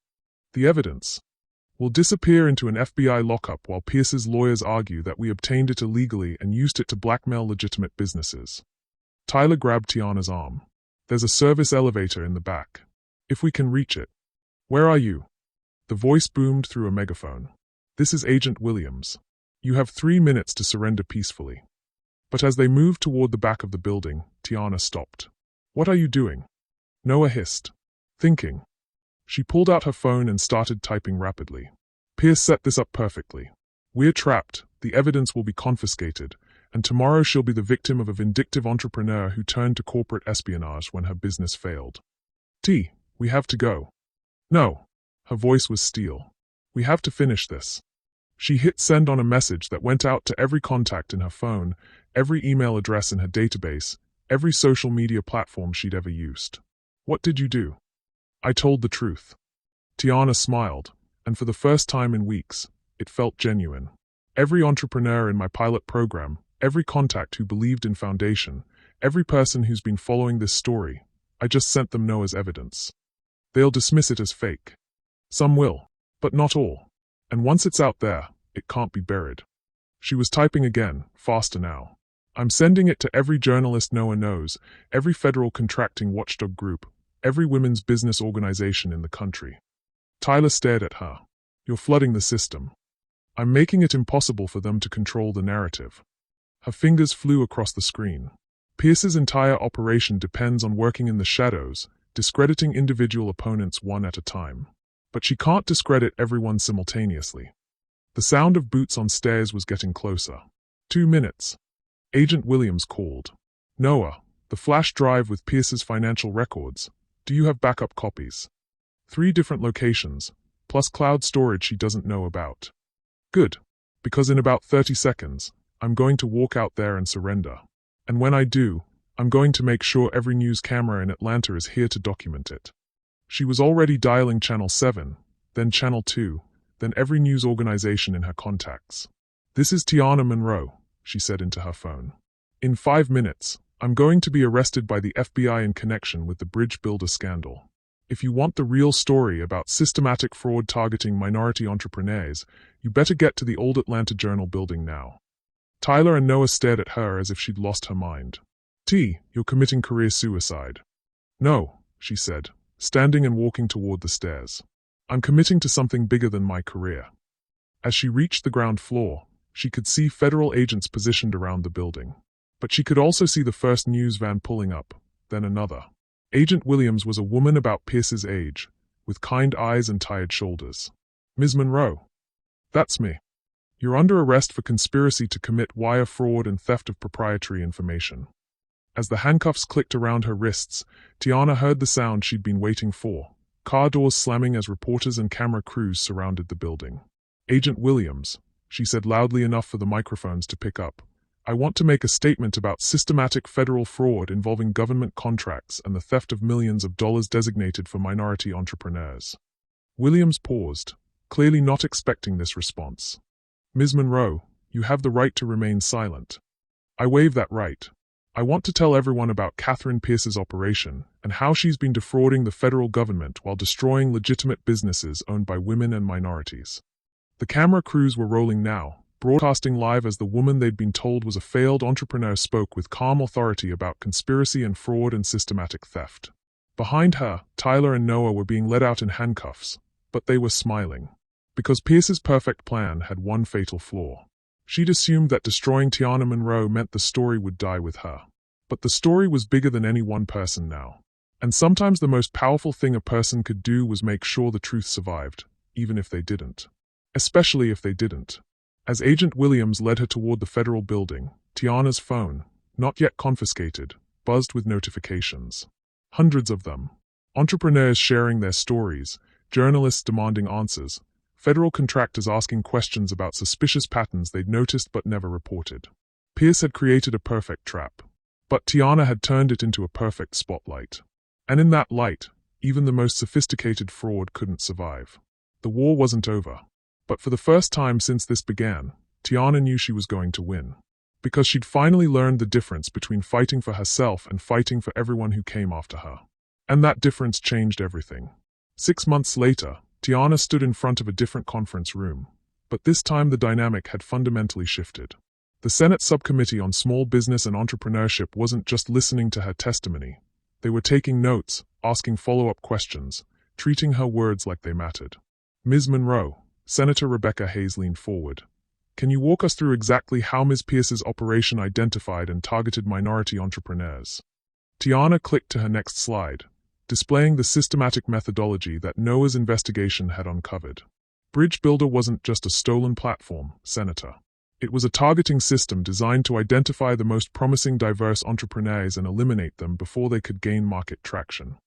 The evidence will disappear into an FBI lockup while Pierce's lawyers argue that we obtained it illegally and used it to blackmail legitimate businesses. Tyler grabbed Tiana's arm. There's a service elevator in the back. If we can reach it. Where are you? The voice boomed through a megaphone. This is Agent Williams. You have 3 minutes to surrender peacefully. But as they moved toward the back of the building, Tiana stopped. What are you doing? Noah hissed. Thinking. She pulled out her phone and started typing rapidly. Pierce set this up perfectly. We're trapped, the evidence will be confiscated, and tomorrow she'll be the victim of a vindictive entrepreneur who turned to corporate espionage when her business failed. We have to go. No. Her voice was steel. We have to finish this. She hit send on a message that went out to every contact in her phone, every email address in her database, every social media platform she'd ever used. What did you do? I told the truth. Tiana smiled, and for the first time in weeks, it felt genuine. Every entrepreneur in my pilot program, every contact who believed in Foundation, every person who's been following this story, I just sent them Noah's evidence. They'll dismiss it as fake. Some will, but not all. And once it's out there, it can't be buried. She was typing again, faster now. I'm sending it to every journalist Noah knows, every federal contracting watchdog group, every women's business organization in the country. Tyler stared at her. You're flooding the system. I'm making it impossible for them to control the narrative. Her fingers flew across the screen. Pierce's entire operation depends on working in the shadows, discrediting individual opponents one at a time. But she can't discredit everyone simultaneously. The sound of boots on stairs was getting closer. 2 minutes. Agent Williams called. Noah, the flash drive with Pierce's financial records. Do you have backup copies? 3 different locations, plus cloud storage she doesn't know about. Good. Because in about 30 seconds, I'm going to walk out there and surrender. And when I do, I'm going to make sure every news camera in Atlanta is here to document it. She was already dialing Channel 7, then Channel 2, then every news organization in her contacts. This is Tiana Monroe, she said into her phone. In 5 minutes, I'm going to be arrested by the FBI in connection with the bridge builder scandal. If you want the real story about systematic fraud targeting minority entrepreneurs, you better get to the old Atlanta Journal building now. Tyler and Noah stared at her as if she'd lost her mind. T, you're committing career suicide. No, she said, standing and walking toward the stairs. I'm committing to something bigger than my career. As she reached the ground floor, she could see federal agents positioned around the building. But she could also see the first news van pulling up, then another. Agent Williams was a woman about Pierce's age, with kind eyes and tired shoulders. Ms. Monroe. That's me. You're under arrest for conspiracy to commit wire fraud and theft of proprietary information. As the handcuffs clicked around her wrists, Tiana heard the sound she'd been waiting for, car doors slamming as reporters and camera crews surrounded the building. Agent Williams, she said loudly enough for the microphones to pick up. I want to make a statement about systematic federal fraud involving government contracts and the theft of millions of dollars designated for minority entrepreneurs. Williams paused, clearly not expecting this response. Ms. Monroe, you have the right to remain silent. I waive that right. I want to tell everyone about Catherine Pierce's operation and how she's been defrauding the federal government while destroying legitimate businesses owned by women and minorities. The camera crews were rolling now, broadcasting live as the woman they'd been told was a failed entrepreneur spoke with calm authority about conspiracy and fraud and systematic theft. Behind her, Tyler and Noah were being led out in handcuffs, but they were smiling. Because Pierce's perfect plan had one fatal flaw. She'd assumed that destroying Tiana Monroe meant the story would die with her. But the story was bigger than any one person now. And sometimes the most powerful thing a person could do was make sure the truth survived, even if they didn't. Especially if they didn't. As Agent Williams led her toward the federal building, Tiana's phone, not yet confiscated, buzzed with notifications. Hundreds of them. Entrepreneurs sharing their stories, journalists demanding answers, federal contractors asking questions about suspicious patterns they'd noticed but never reported. Pierce had created a perfect trap. But Tiana had turned it into a perfect spotlight. And in that light, even the most sophisticated fraud couldn't survive. The war wasn't over. But for the first time since this began, Tiana knew she was going to win. Because she'd finally learned the difference between fighting for herself and fighting for everyone who came after her. And that difference changed everything. 6 months later, Tiana stood in front of a different conference room. But this time the dynamic had fundamentally shifted. The Senate Subcommittee on Small Business and Entrepreneurship wasn't just listening to her testimony. They were taking notes, asking follow-up questions, treating her words like they mattered. Ms. Monroe, Senator Rebecca Hayes leaned forward. Can you walk us through exactly how Ms. Pierce's operation identified and targeted minority entrepreneurs? Tiana clicked to her next slide, displaying the systematic methodology that Noah's investigation had uncovered. Bridge Builder wasn't just a stolen platform, Senator. It was a targeting system designed to identify the most promising diverse entrepreneurs and eliminate them before they could gain market traction.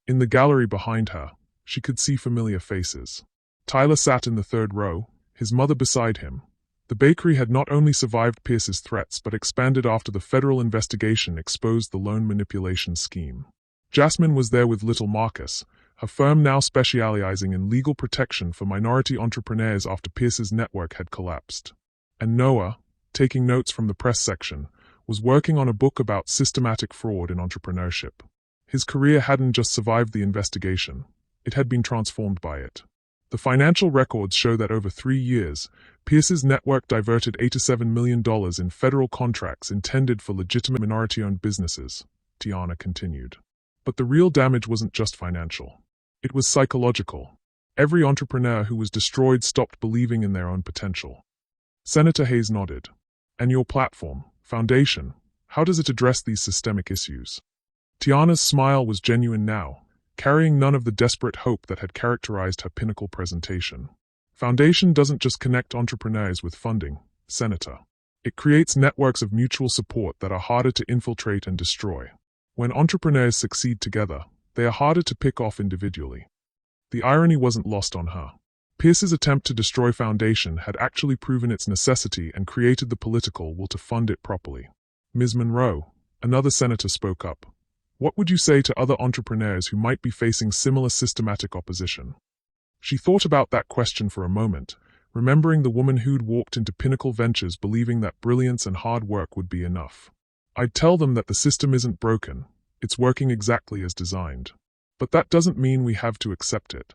In the gallery behind her, she could see familiar faces. Tyler sat in the third row, his mother beside him. The bakery had not only survived Pierce's threats but expanded after the federal investigation exposed the loan manipulation scheme. Jasmine was there with little Marcus, her firm now specializing in legal protection for minority entrepreneurs after Pierce's network had collapsed. And Noah, taking notes from the press section, was working on a book about systematic fraud in entrepreneurship. His career hadn't just survived the investigation, it had been transformed by it. The financial records show that over 3 years, Pierce's network diverted $87 million in federal contracts intended for legitimate minority-owned businesses, Tiana continued. But the real damage wasn't just financial. It was psychological. Every entrepreneur who was destroyed stopped believing in their own potential. Senator Hayes nodded. And your platform, Foundation, how does it address these systemic issues? Tiana's smile was genuine now, carrying none of the desperate hope that had characterized her pinnacle presentation. Foundation doesn't just connect entrepreneurs with funding, Senator. It creates networks of mutual support that are harder to infiltrate and destroy. When entrepreneurs succeed together, they are harder to pick off individually. The irony wasn't lost on her. Pierce's attempt to destroy Foundation had actually proven its necessity and created the political will to fund it properly. Ms. Monroe, another senator, spoke up. What would you say to other entrepreneurs who might be facing similar systematic opposition? She thought about that question for a moment, remembering the woman who'd walked into Pinnacle Ventures believing that brilliance and hard work would be enough. I'd tell them that the system isn't broken, it's working exactly as designed. But that doesn't mean we have to accept it.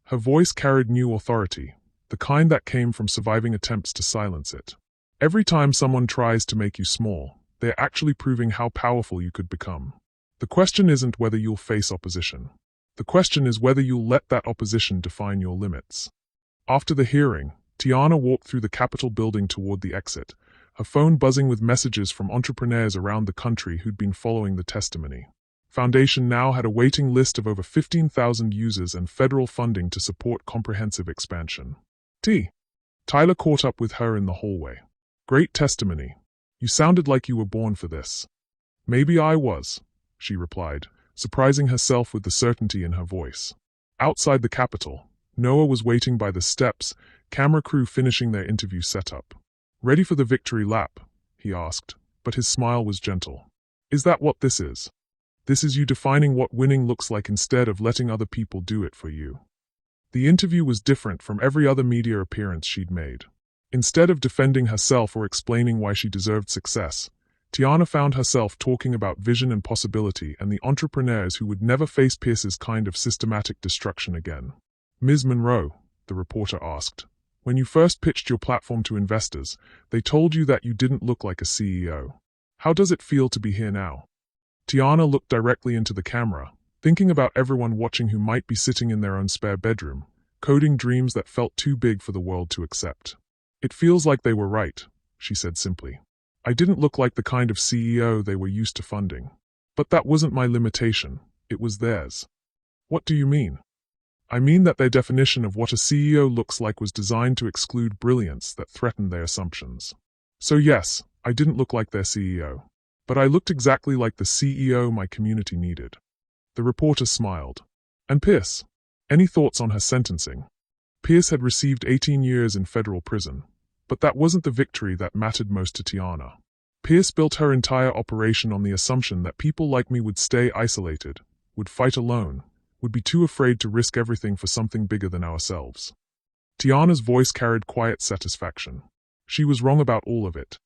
Her voice carried new authority, the kind that came from surviving attempts to silence it. Every time someone tries to make you small, they're actually proving how powerful you could become. The question isn't whether you'll face opposition. The question is whether you'll let that opposition define your limits. After the hearing, Tiana walked through the Capitol building toward the exit, her phone buzzing with messages from entrepreneurs around the country who'd been following the testimony. Foundation now had a waiting list of over 15,000 users and federal funding to support comprehensive expansion. Tyler caught up with her in the hallway. Great testimony. You sounded like you were born for this. Maybe I was, she replied, surprising herself with the certainty in her voice. Outside the Capitol, Noah was waiting by the steps, camera crew finishing their interview setup. Ready for the victory lap? He asked, but his smile was gentle. Is that what this is? This is you defining what winning looks like instead of letting other people do it for you. The interview was different from every other media appearance she'd made. Instead of defending herself or explaining why she deserved success, Tiana found herself talking about vision and possibility and the entrepreneurs who would never face Pierce's kind of systematic destruction again. Ms. Monroe, the reporter asked, when you first pitched your platform to investors, they told you that you didn't look like a CEO. How does it feel to be here now? Tiana looked directly into the camera, thinking about everyone watching who might be sitting in their own spare bedroom, coding dreams that felt too big for the world to accept. It feels like they were right, she said simply. I didn't look like the kind of CEO they were used to funding. But that wasn't my limitation, it was theirs. What do you mean? I mean that their definition of what a CEO looks like was designed to exclude brilliance that threatened their assumptions. So yes, I didn't look like their CEO. But I looked exactly like the CEO my community needed. The reporter smiled. And Pierce? Any thoughts on her sentencing? Pierce had received 18 years in federal prison. But that wasn't the victory that mattered most to Tiana. Pierce built her entire operation on the assumption that people like me would stay isolated, would fight alone, would be too afraid to risk everything for something bigger than ourselves. Tiana's voice carried quiet satisfaction. She was wrong about all of it.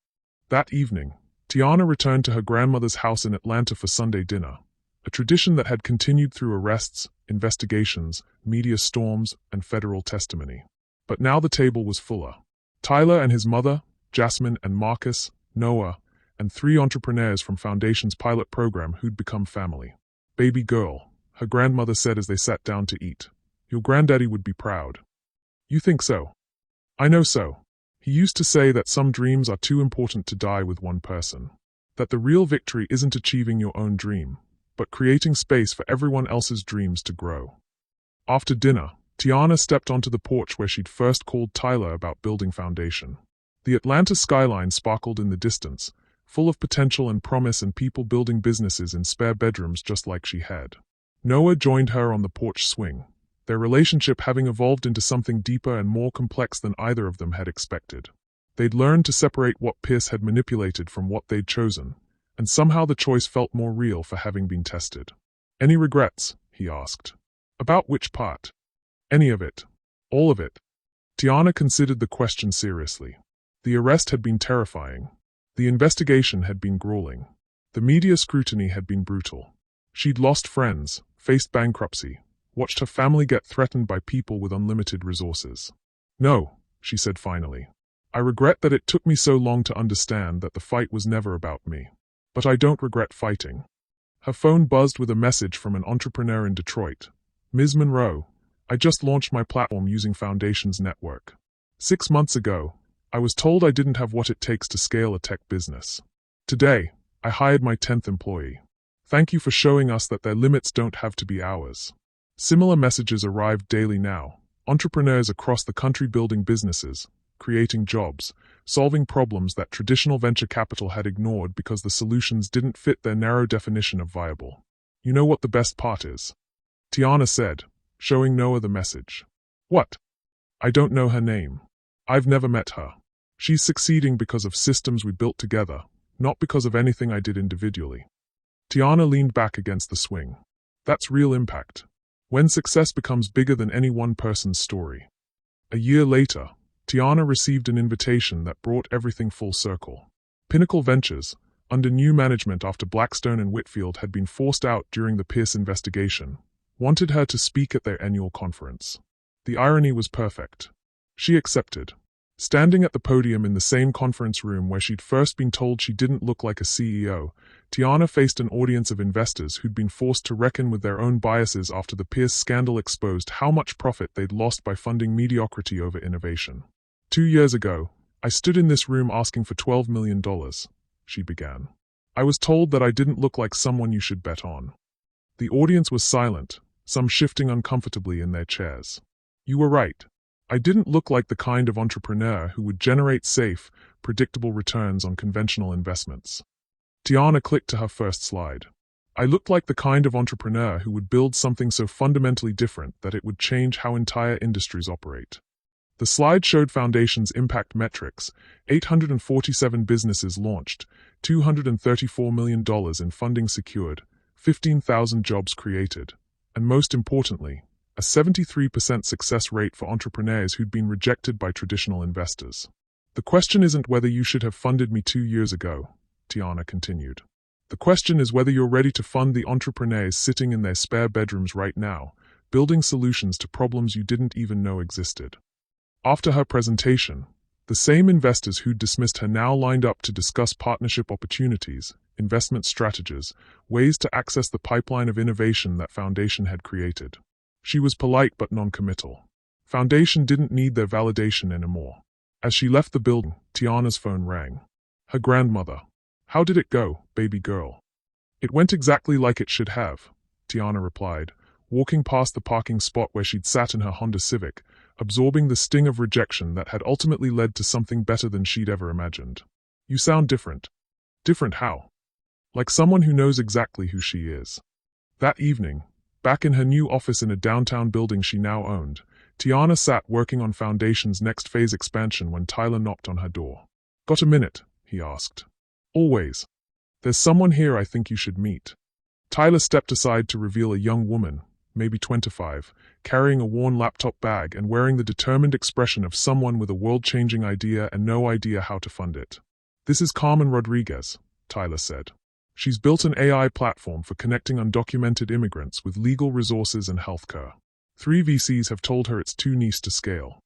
That evening, Tiana returned to her grandmother's house in Atlanta for Sunday dinner, a tradition that had continued through arrests, investigations, media storms, and federal testimony. But now the table was fuller. Tyler and his mother, Jasmine and Marcus, Noah, and 3 entrepreneurs from Foundation's pilot program who'd become family. Baby girl, her grandmother said as they sat down to eat. Your granddaddy would be proud. You think so? I know so. He used to say that some dreams are too important to die with one person. That the real victory isn't achieving your own dream, but creating space for everyone else's dreams to grow. After dinner, Tiana stepped onto the porch where she'd first called Tyler about building Foundation. The Atlanta skyline sparkled in the distance, full of potential and promise and people building businesses in spare bedrooms just like she had. Noah joined her on the porch swing, their relationship having evolved into something deeper and more complex than either of them had expected. They'd learned to separate what Pierce had manipulated from what they'd chosen, and somehow the choice felt more real for having been tested. Any regrets? He asked. About which part? Any of it. All of it. Tiana considered the question seriously. The arrest had been terrifying. The investigation had been grueling. The media scrutiny had been brutal. She'd lost friends, faced bankruptcy, watched her family get threatened by people with unlimited resources. No, she said finally. I regret that it took me so long to understand that the fight was never about me. But I don't regret fighting. Her phone buzzed with a message from an entrepreneur in Detroit. Ms. Monroe, I just launched my platform using Foundation's network. 6 months ago, I was told I didn't have what it takes to scale a tech business. Today, I hired my 10th employee. Thank you for showing us that their limits don't have to be ours. Similar messages arrived daily now. Entrepreneurs across the country building businesses, creating jobs, solving problems that traditional venture capital had ignored because the solutions didn't fit their narrow definition of viable. You know what the best part is? Tiana said, showing Noah the message. What? I don't know her name. I've never met her. She's succeeding because of systems we built together, not because of anything I did individually. Tiana leaned back against the swing. That's real impact. When success becomes bigger than any one person's story. A year later, Tiana received an invitation that brought everything full circle. Pinnacle Ventures, under new management after Blackstone and Whitfield had been forced out during the Pierce investigation, wanted her to speak at their annual conference. The irony was perfect. She accepted. Standing at the podium in the same conference room where she'd first been told she didn't look like a CEO, Tiana faced an audience of investors who'd been forced to reckon with their own biases after the Pierce scandal exposed how much profit they'd lost by funding mediocrity over innovation. 2 years ago, I stood in this room asking for $12 million, she began. I was told that I didn't look like someone you should bet on. The audience was silent, some shifting uncomfortably in their chairs. You were right. I didn't look like the kind of entrepreneur who would generate safe, predictable returns on conventional investments. Tiana clicked to her first slide. I looked like the kind of entrepreneur who would build something so fundamentally different that it would change how entire industries operate. The slide showed Foundation's impact metrics: 847 businesses launched, $234 million in funding secured, 15,000 jobs created, and most importantly, a 73% success rate for entrepreneurs who'd been rejected by traditional investors. The question isn't whether you should have funded me 2 years ago, Tiana continued. The question is whether you're ready to fund the entrepreneurs sitting in their spare bedrooms right now, building solutions to problems you didn't even know existed. After her presentation, the same investors who'd dismissed her now lined up to discuss partnership opportunities, investment strategies, ways to access the pipeline of innovation that Foundation had created. She was polite but non-committal. Foundation didn't need their validation anymore. As she left the building, Tiana's phone rang. Her grandmother. How did it go, baby girl? It went exactly like it should have, Tiana replied, walking past the parking spot where she'd sat in her Honda Civic, absorbing the sting of rejection that had ultimately led to something better than she'd ever imagined. You sound different. Different how? Like someone who knows exactly who she is. That evening, back in her new office in a downtown building she now owned, Tiana sat working on Foundation's next phase expansion when Tyler knocked on her door. Got a minute? He asked. Always. There's someone here I think you should meet. Tyler stepped aside to reveal a young woman, maybe 25, carrying a worn laptop bag and wearing the determined expression of someone with a world-changing idea and no idea how to fund it. This is Carmen Rodriguez, Tyler said. She's built an AI platform for connecting undocumented immigrants with legal resources and healthcare. 3 VCs have told her it's too niche to scale.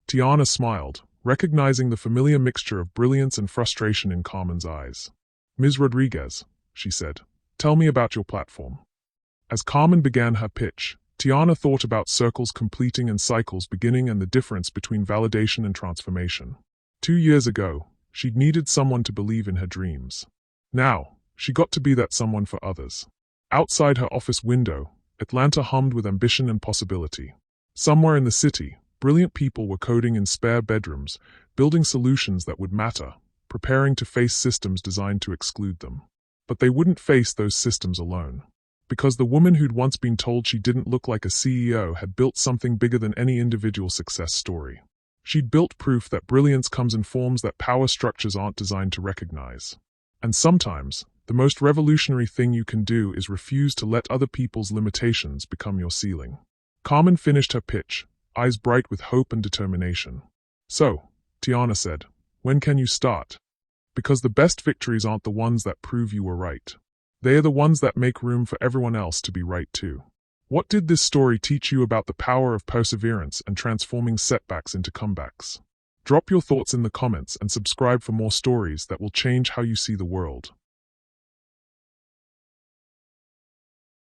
Tiana smiled, recognizing the familiar mixture of brilliance and frustration in Carmen's eyes. Ms. Rodriguez, she said, tell me about your platform. As Carmen began her pitch, Tiana thought about circles completing and cycles beginning and the difference between validation and transformation. 2 years ago, she'd needed someone to believe in her dreams. Now, she got to be that someone for others. Outside her office window, Atlanta hummed with ambition and possibility. Somewhere in the city, brilliant people were coding in spare bedrooms, building solutions that would matter, preparing to face systems designed to exclude them. But they wouldn't face those systems alone. Because the woman who'd once been told she didn't look like a CEO had built something bigger than any individual success story. She'd built proof that brilliance comes in forms that power structures aren't designed to recognize. And sometimes, the most revolutionary thing you can do is refuse to let other people's limitations become your ceiling. Carmen finished her pitch, eyes bright with hope and determination. So, Tiana said, when can you start? Because the best victories aren't the ones that prove you were right. They are the ones that make room for everyone else to be right too. What did this story teach you about the power of perseverance and transforming setbacks into comebacks? Drop your thoughts in the comments and subscribe for more stories that will change how you see the world.